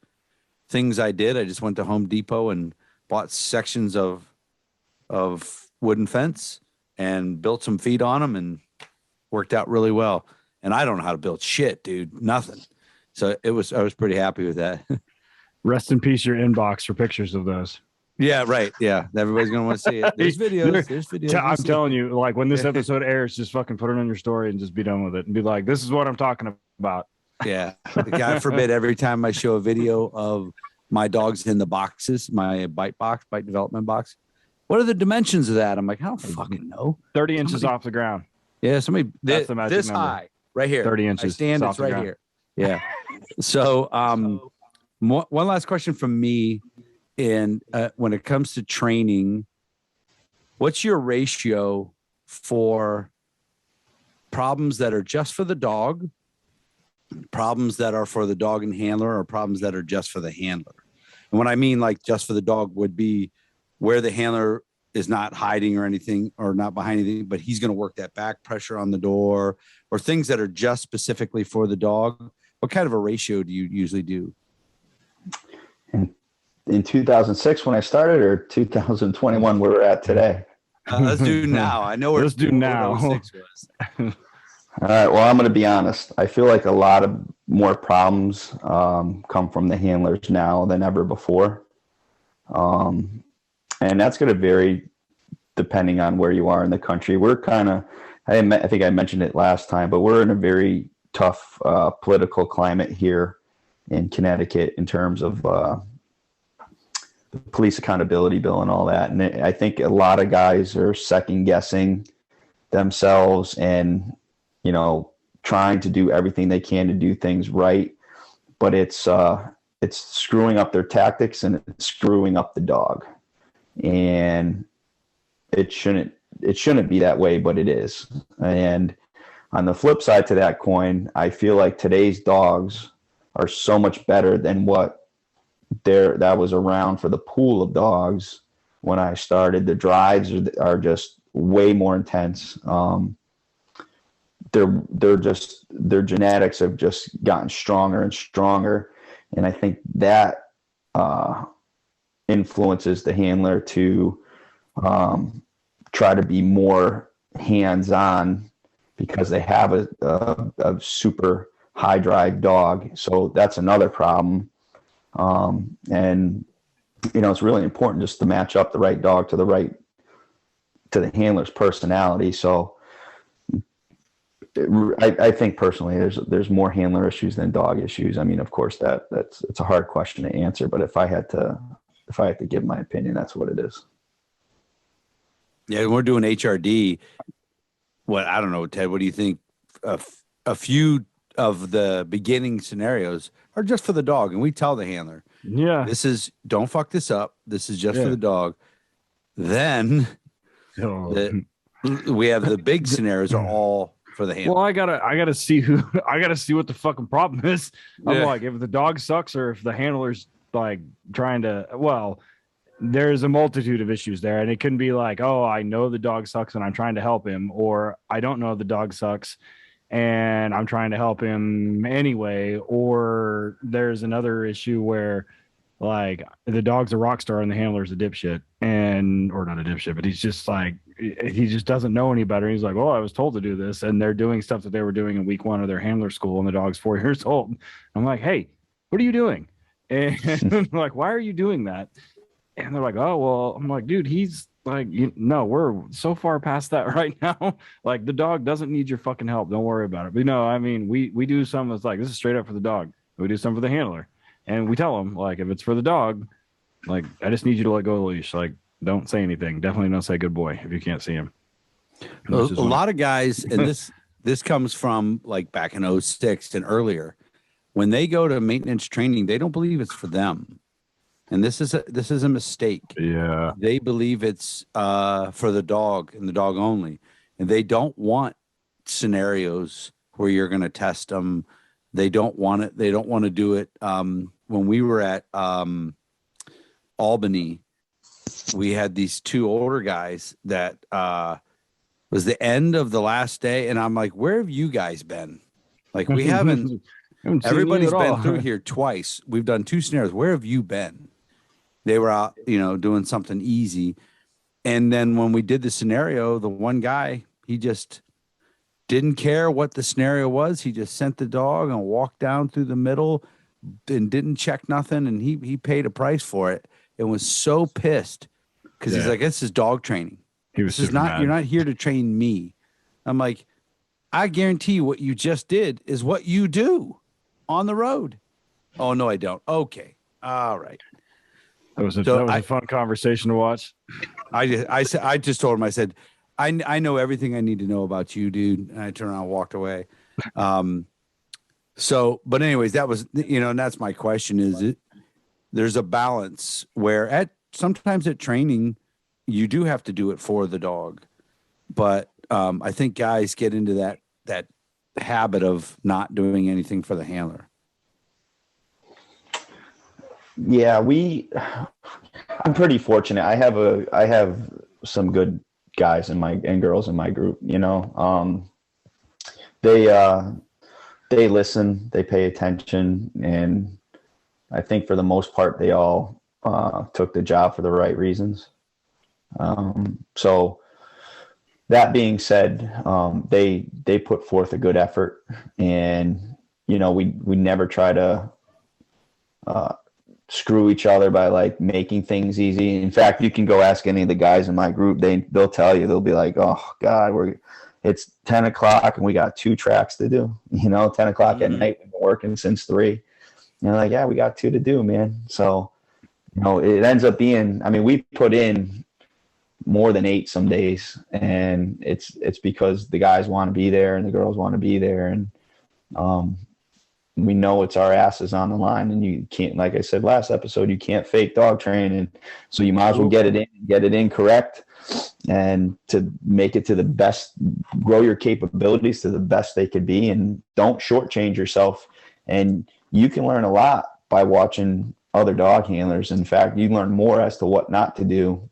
things I did. I just went to Home Depot and bought sections of wooden fence and built some feet on them, and worked out really well. And I don't know how to build shit, dude. Nothing. So I was pretty happy with that. Rest in peace, your inbox for pictures of those. Yeah, right. Yeah. Everybody's going to want to see it. There's videos. I'm telling you, like, when this episode airs, just fucking put it on your story and just be done with it and be like, this is what I'm talking about. Yeah. God forbid, every time I show a video of my dogs in the boxes, my bite development box, what are the dimensions of that? I'm like, I don't fucking know. 30 inches off the ground. Yeah. That's the magic number. High, right here. 30 inches. I stand, it's right here. Yeah. So, one last question from me. And when it comes to training, what's your ratio for problems that are just for the dog, problems that are for the dog and handler, or problems that are just for the handler? And what I mean, like, just for the dog would be where the handler is not hiding or anything, or not behind anything, but he's going to work that back pressure on the door, or things that are just specifically for the dog. What kind of a ratio do you usually do? In 2006 when I started, or 2021 where we're at today? Let's do now. I know let's do now. All right. Well, I'm going to be honest. I feel like a lot of more problems come from the handlers now than ever before. And that's going to vary depending on where you are in the country. We're kind of, I think I mentioned it last time, but we're in a very tough political climate here in Connecticut in terms of the police accountability bill and all that. And I think a lot of guys are second guessing themselves and, trying to do everything they can to do things right. But it's screwing up their tactics, and it's screwing up the dog. And it shouldn't be that way, but it is. And on the flip side to that coin, I feel like today's dogs are so much better than what that was around for the pool of dogs when I started. The drives are just way more intense. Their genetics have just gotten stronger and stronger, and I think that influences the handler to try to be more hands-on because they have a super high drive dog. So that's another problem. And it's really important just to match up the right dog to the handler's personality. So I think personally there's more handler issues than dog issues. I mean, of course it's a hard question to answer, but if I had to give my opinion, that's what it is. Yeah, we're doing HRD. I don't know, Ted, what do you think? A few of the beginning scenarios are just for the dog, and we tell the handler, don't fuck this up. This is just for the dog. Then we have the big scenarios are all for the handler. Well, I gotta see what the fucking problem is. I'm like, if the dog sucks or if the handler's like trying to, there's a multitude of issues there, and it can be like, oh, I know the dog sucks and I'm trying to help him, or I don't know the dog sucks and I'm trying to help him anyway, or there's another issue where like the dog's a rock star and the handler's a dipshit, or not a dipshit, but he's just like, he just doesn't know any better. He's like, oh, I was told to do this, and they're doing stuff that they were doing in week 1 of their handler school, and the dog's 4 years old. I'm like, hey, what are you doing? And I'm like, why are you doing that? And they're like, oh, well, I'm like, dude, he's like, no, we're so far past that right now. Like, the dog doesn't need your fucking help. Don't worry about it. But I mean, we do something that's like, this is straight up for the dog. We do something for the handler. And we tell them, like, if it's for the dog, like, I just need you to let go of the leash. Like, don't say anything. Definitely don't say good boy if you can't see him. A lot of guys, and this comes from like back in 06 and earlier, when they go to maintenance training, they don't believe it's for them. And this is a mistake. Yeah. They believe it's for the dog and the dog only. And they don't want scenarios where you're going to test them. They don't want it. They don't want to do it. When we were at Albany, we had these 2 older guys that was the end of the last day. And I'm like, where have you guys been? Like, we haven't everybody's been through here twice. We've done 2 scenarios. Where have you been? They were out, doing something easy. And then when we did the scenario, the one guy, he just didn't care what the scenario was. He just sent the dog and walked down through the middle and didn't check nothing. And he paid a price for it and was so pissed because he's like, this is dog training. This is not, you're not here to train me. I'm like, I guarantee you what you just did is what you do on the road. Oh, no, I don't. Okay. All right. That was a fun conversation to watch. I just told him, I said, I know everything I need to know about you, dude. And I turned around and walked away. But anyways, that was, and that's my question there's a balance where sometimes at training, you do have to do it for the dog. But I think guys get into that habit of not doing anything for the handler. Yeah, I'm pretty fortunate. I have some good guys and girls in my group, they listen, they pay attention. And I think for the most part, they all took the job for the right reasons. So that being said, they put forth a good effort, and, we never try to, screw each other by like making things easy. In fact, you can go ask any of the guys in my group. They'll tell you, they'll be like, oh God, it's 10 o'clock and we got 2 tracks to do, 10 o'clock at night. We've been working since 3. And they're like, yeah, we got 2 to do, man. So, it ends up being, we put in more than 8 some days, and it's because the guys want to be there and the girls want to be there. And, we know it's our asses on the line, and you can't, like I said last episode, you can't fake dog training. So you might as well get it in correct, and to make it to the best, grow your capabilities to the best they could be, and don't shortchange yourself. And you can learn a lot by watching other dog handlers. In fact, you learn more as to what not to do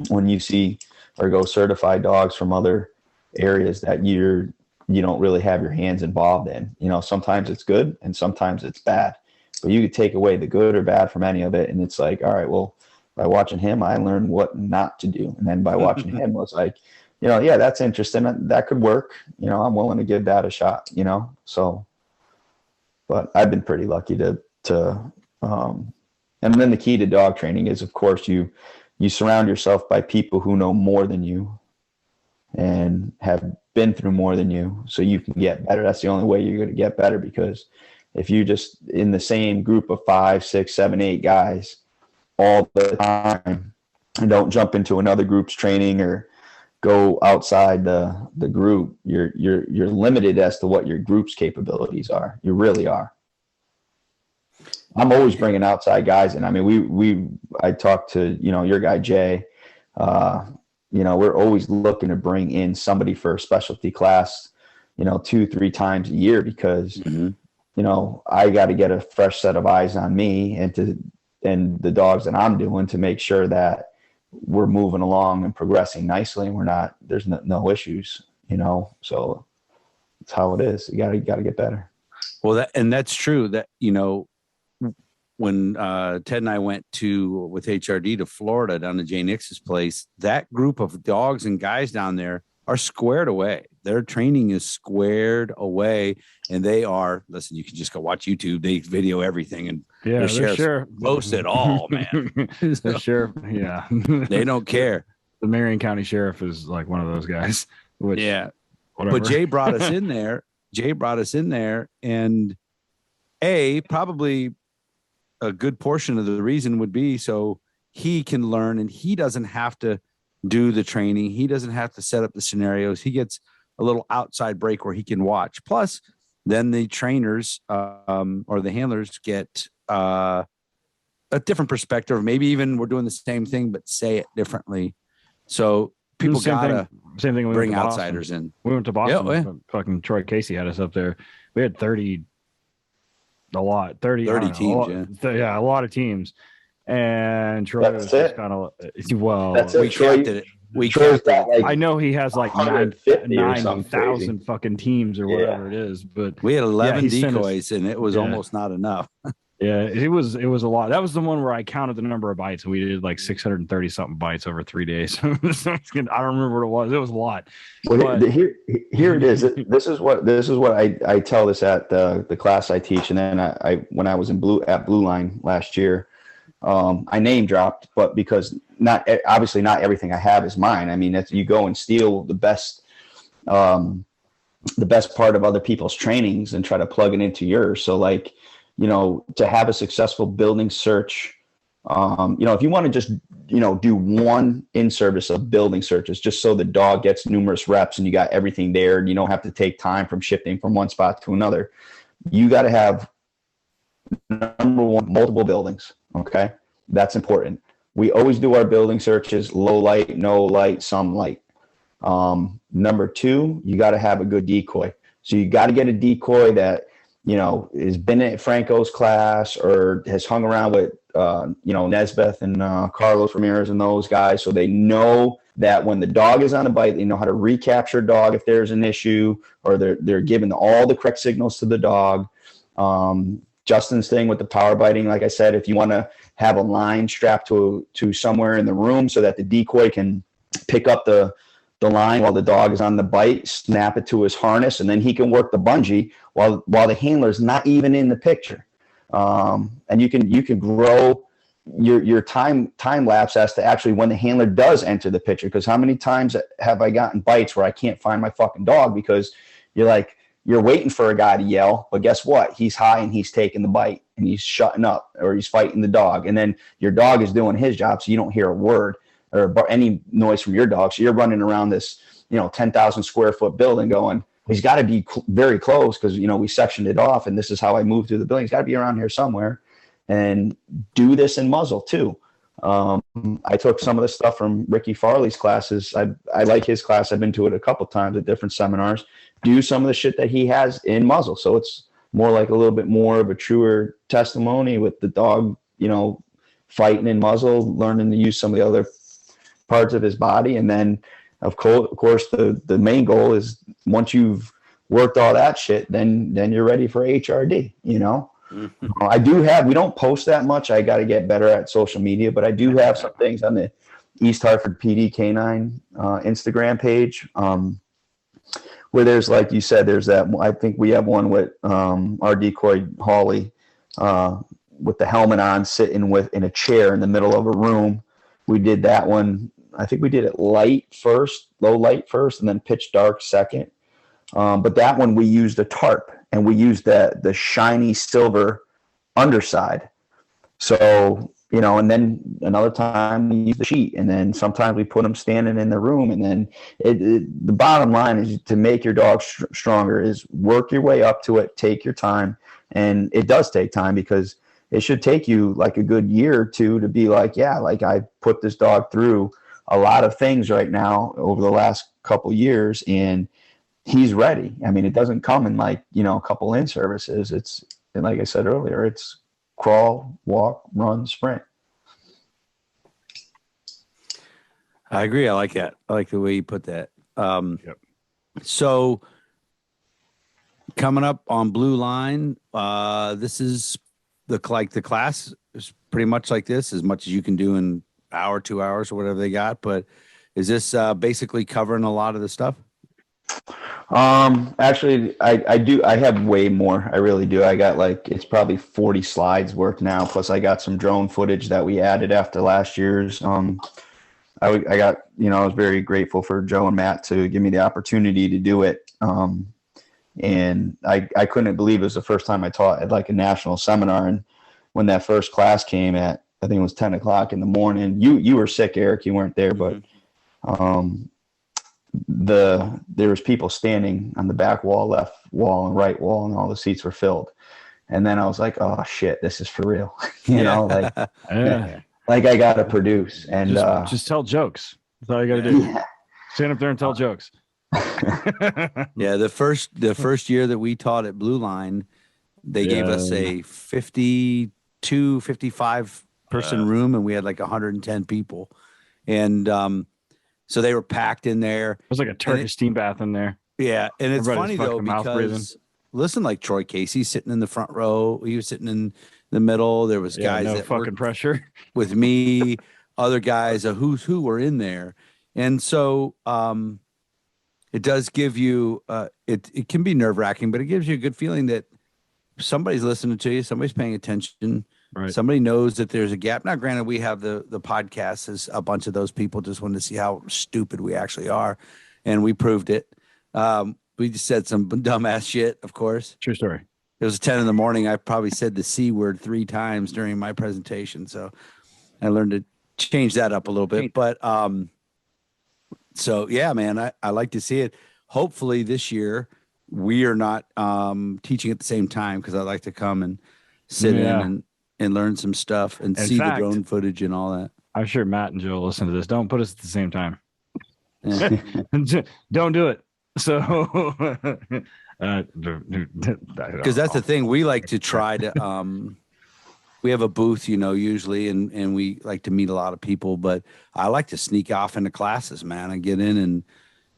when you see or go certify dogs from other areas that you don't really have your hands involved in. You know, sometimes it's good and sometimes it's bad, but you could take away the good or bad from any of it. And it's like, all right, well, by watching him, I learned what not to do. And then by watching him, it was like, you know, yeah, that's interesting. That could work. You know, I'm willing to give that a shot, you know? So, but I've been pretty lucky to and then the key to dog training is, of course, you surround yourself by people who know more than you and have been through more than you, so you can get better. That's the only way you're going to get better, because if you just in the same group of 5, 6, 7, 8 guys all the time and don't jump into another group's training or go outside the group, you're limited as to what your group's capabilities are. You really are. I'm always bringing outside guys in. I mean, I talked to, you know, your guy, Jay, you know, we're always looking to bring in somebody for a specialty class, you know, 2-3 times a year, because, you know, I got to get a fresh set of eyes on me and the dogs that I'm doing to make sure that we're moving along and progressing nicely and there's no issues, you know, so it's how it is. You got to get better. Well, that's true that, you know, when Ted and I went with HRD to Florida down to Jay Nix's place, that group of dogs and guys down there are squared away. Their training is squared away, and they are, listen, you can just go watch YouTube. They video everything, and they're sure post it all, man. They're sure. Yeah. They don't care. The Marion County Sheriff is like one of those guys. Whatever. But Jay brought us in there. And probably a good portion of the reason would be so he can learn, and he doesn't have to do the training. He doesn't have to set up the scenarios. He gets a little outside break where he can watch. Plus, then the trainers or the handlers get a different perspective. Maybe even we're doing the same thing, but say it differently. So people gotta same thing. Bring outsiders in. We went to Boston. Yeah. Fucking Troy Casey had us up there. We had 30 teams. A lot of teams. And Troy was just kind of, we capped it. We capped it. I know he has like 9,000 fucking teams or whatever it is, but we had 11 decoys and it was almost not enough. Yeah, it was a lot. That was the one where I counted the number of bites, and we did like 630 something bites over 3 days. I don't remember what it was. It was a lot. Well, here it is. This is what I tell this at the class I teach, and then I when I was at Blue Line last year, I name dropped, but because obviously not everything I have is mine. I mean, you go and steal the best part of other people's trainings and try to plug it into yours. So like, you know, to have a successful building search, you know, if you want to just, you know, do one in-service of building searches, just so the dog gets numerous reps and you got everything there and you don't have to take time from shifting from one spot to another, you got to have, number one, multiple buildings. Okay. That's important. We always do our building searches, low light, no light, some light. Number two, you got to have a good decoy. So you got to get a decoy that, you know, has been at Franco's class or has hung around with, you know, Nesbeth and Carlos Ramirez and those guys. So they know that when the dog is on a bite, they know how to recapture dog if there's an issue, or they're giving all the correct signals to the dog. Justin's thing with the power biting, like I said, if you want to have a line strapped to somewhere in the room so that the decoy can pick up the line while the dog is on the bite, snap it to his harness, and then he can work the bungee while the handler's not even in the picture. And you can grow your time lapse as to actually when the handler does enter the picture. Because how many times have I gotten bites where I can't find my fucking dog because you're waiting for a guy to yell, but guess what? He's high and he's taking the bite and he's shutting up, or he's fighting the dog. And then your dog is doing his job, so you don't hear a word or any noise from your dog. So you're running around this, you know, 10,000 square foot building going, he's got to be very close because, you know, we sectioned it off and this is how I moved through the building. He's got to be around here somewhere. And do this in muzzle too. I took some of the stuff from Ricky Farley's classes. I like his class. I've been to it a couple times at different seminars. Do some of the shit that he has in muzzle. So it's more like a little bit more of a truer testimony with the dog, fighting in muzzle, learning to use some of the other parts of his body. And then of course the main goal is once you've worked all that shit, then you're ready for HRD, we don't post that much. I got to get better at social media, but I do have some things on the East Hartford PD K9 Instagram page, where there's, like you said, there's that, I think we have one with our Decoy Holly with the helmet on, sitting in a chair in the middle of a room. We did that one. I think we did it low light first, and then pitch dark second. But that one we used a tarp, and we used the shiny silver underside. So, and then another time we use the sheet, and then sometimes we put them standing in the room. And then the bottom line is to make your dog stronger is work your way up to it, take your time. And it does take time, because it should take you like a good year or two to be like, yeah, like I put this dog through a lot of things right now over the last couple years, and he's ready. I mean, it doesn't come in like, a couple in services. It's, like I said earlier, it's crawl, walk, run, sprint. I agree. I like that. I like the way you put that. Yep. So coming up on Blue Line, this is the class is pretty much like this, as much as you can do in hour, 2 hours, or whatever they got. But is this basically covering a lot of the stuff? Actually, I have way more. I really do. I got it's probably 40 slides worth now. Plus I got some drone footage that we added after last year's. I got, I was very grateful for Joe and Matt to give me the opportunity to do it. And I couldn't believe it was the first time I taught at like a national seminar. And when that first class came at, I think it was 10 o'clock in the morning, you were sick, Eric, you weren't there, but, there was people standing on the back wall, left wall, and right wall, and all the seats were filled. And then I was like, oh shit, this is for real. Like I got to produce, and just tell jokes. That's all you got to do. Yeah. Stand up there and tell jokes. Yeah. The first year that we taught at Blue Line, they gave us a 52, 55 person room, and we had like 110 people. And, so they were packed in there. It was like a Turkish steam bath in there. Yeah. And it's funny though, because listen, like Troy Casey sitting in the front row, he was sitting in the middle. There was guys that fucking pressure with me, other guys, a who's who were in there. And so, it does give you, it can be nerve wracking, but it gives you a good feeling that somebody's listening to you. Somebody's paying attention. Right. Somebody knows that there's a gap. Now, granted, we have the podcast as a bunch of those people just wanted to see how stupid we actually are. And we proved it. We just said some dumbass shit, of course. True story. It was 10 in the morning. I probably said the C word 3 times during my presentation. So I learned to change that up a little bit. But so, yeah, man, I like to see it. Hopefully this year we are not teaching at the same time, because I like to come and sit in and learn some stuff and see the drone footage and all that. I'm sure Matt and Joe listen to this. Don't put us at the same time. Don't do it. So, because that's the thing. We like to try to, we have a booth, usually, and we like to meet a lot of people, but I like to sneak off into classes, man, and get in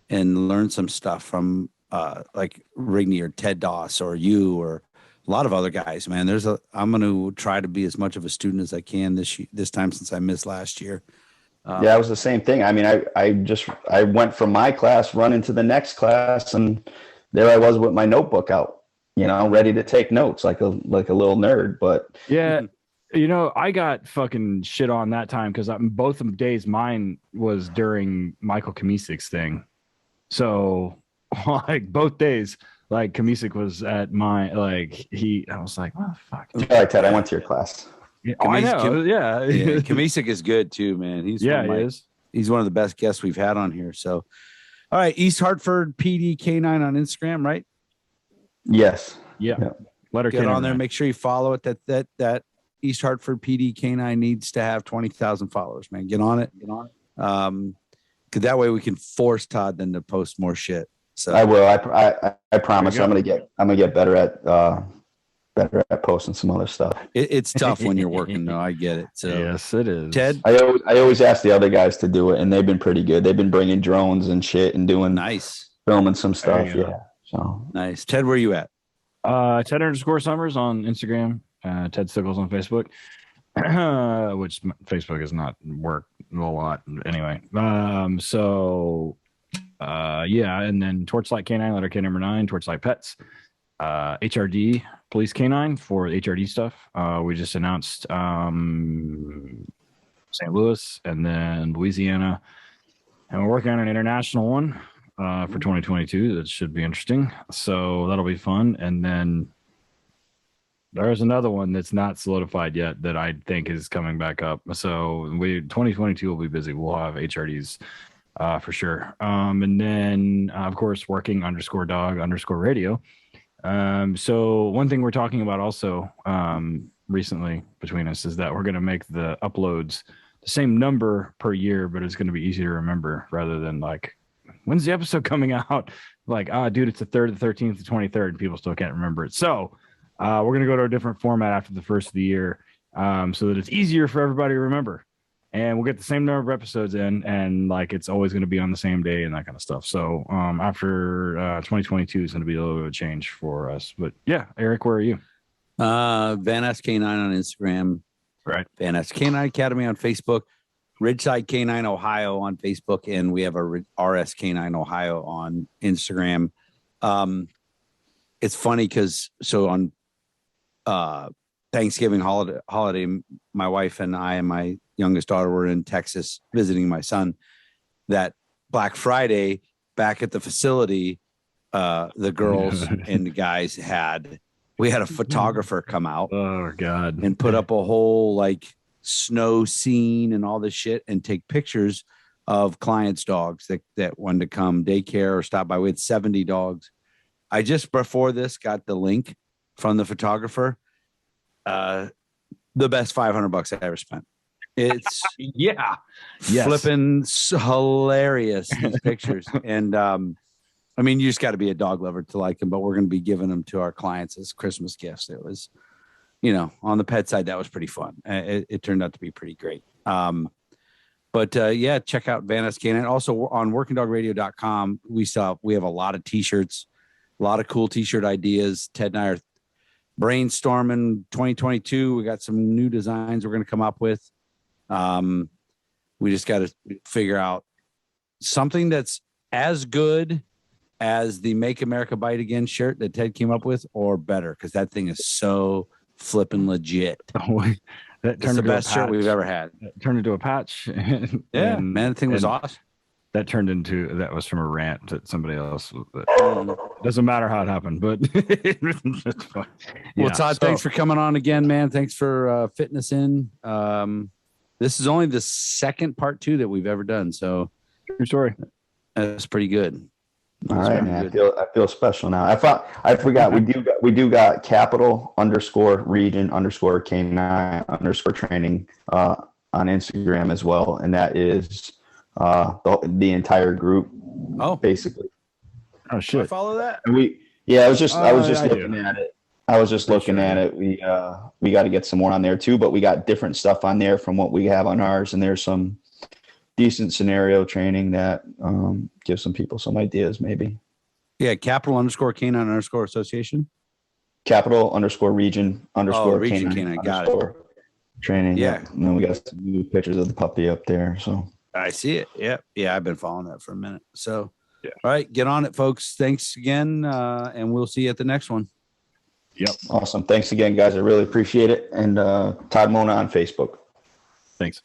and learn some stuff from like Rigney or Ted Doss or you or a lot of other guys, man. I'm going to try to be as much of a student as I can this time, since I missed last year. Yeah, it was the same thing. I mean, I went from my class, run into the next class, and there I was with my notebook out, ready to take notes like a little nerd. But yeah, I got fucking shit on that time, because both of days mine was during Michael Kamisik's thing. So like both days, like Kamisik was at my, I was like, oh fuck. All right, Ted, I went to your class. Yeah, I know. Yeah. Kamisik is good too, man. He is. He's one of the best guests we've had on here. So, all right, East Hartford PD K9 on Instagram, right? Yes. Yeah. Let her get on there. Make sure you follow it. That East Hartford PD K9 needs to have 20,000 followers, man. Get on it. Because that way we can force Todd then to post more shit. So I will. I promise. I'm gonna get better at better at posting some other stuff. It's tough when you're working, though. I get it. So yes, it is. Ted, I always ask the other guys to do it, and they've been pretty good. They've been bringing drones and shit and doing filming some stuff. Yeah. So nice. Ted, where you at? Ted_Summers on Instagram. Ted Stickles on Facebook. Which Facebook is not work a lot anyway. Yeah, and then Torchlight K9, letter K number 9, Torchlight Pets, HRD Police K9 for the HRD stuff. We just announced St. Louis and then Louisiana, and we're working on an international one for 2022. That should be interesting. So that'll be fun. And then there's another one that's not solidified yet that I think is coming back up. So 2022 will be busy. We'll have HRDs for sure. And then of course working _dog_radio. So one thing we're talking about also recently between us is that we're going to make the uploads the same number per year, but it's going to be easy to remember rather than like, when's the episode coming out? Like, dude, it's the 3rd, the 13th, the 23rd, and people still can't remember it. So we're going to go to a different format after the first of the year so that it's easier for everybody to remember. And we'll get the same number of episodes in, and like it's always going to be on the same day and that kind of stuff. So after 2022 is going to be a little bit of a change for us. But yeah, Eric, where are you? Van S K9 on Instagram. Right. Van S K9 Academy on Facebook. Ridgeside K9 Ohio on Facebook, and we have a RS K9 Ohio on Instagram. It's funny because on Thanksgiving holiday, my wife and I and my youngest daughter were in Texas visiting my son. That Black Friday back at the facility, the girls and the guys we had a photographer come out. Oh God. And put up a whole like snow scene and all this shit and take pictures of clients' dogs that wanted to come daycare or stop by. We had 70 dogs. I just before this got the link from the photographer. The best $500 I ever spent. It's flipping hilarious, these pictures. And I mean, you just got to be a dog lover to like them, but we're going to be giving them to our clients as Christmas gifts. It was, on the pet side, that was pretty fun. It turned out to be pretty great. But check out Van S K9. Also on workingdogradio.com, we have a lot of t-shirts, a lot of cool t-shirt ideas. Ted and I are brainstorming 2022. We got some new designs we're going to come up with. We just got to figure out something that's as good as the Make America Bite Again shirt that Ted came up with or better, because that thing is so flipping legit. That turned the best shirt we've ever had. It turned into a patch. Yeah, man, the thing was awesome. That was from a rant that somebody else. Doesn't matter how it happened, but it's fun. Well, Todd, thanks for coming on again, man. Thanks for fitting us in. This is only the second part 2 that we've ever done, so true story. That's pretty good. All right, man. I feel special now. I forgot we do got capital_region_K9_training on Instagram as well, and that is the entire group. Oh, basically. Oh shit! I follow that. And I was just looking at it. I was just looking at it. We got to get some more on there too, but we got different stuff on there from what we have on ours, and there's some decent scenario training that gives some people some ideas maybe. Yeah, capital_K9_association. Capital_region_K9 K9. Got it. Training. Yeah. And then we got some new pictures of the puppy up there. So I see it. Yep. Yeah, I've been following that for a minute. So yeah. All right, get on it, folks. Thanks again. And we'll see you at the next one. Yep. Awesome. Thanks again, guys. I really appreciate it. And Todd Mona on Facebook. Thanks.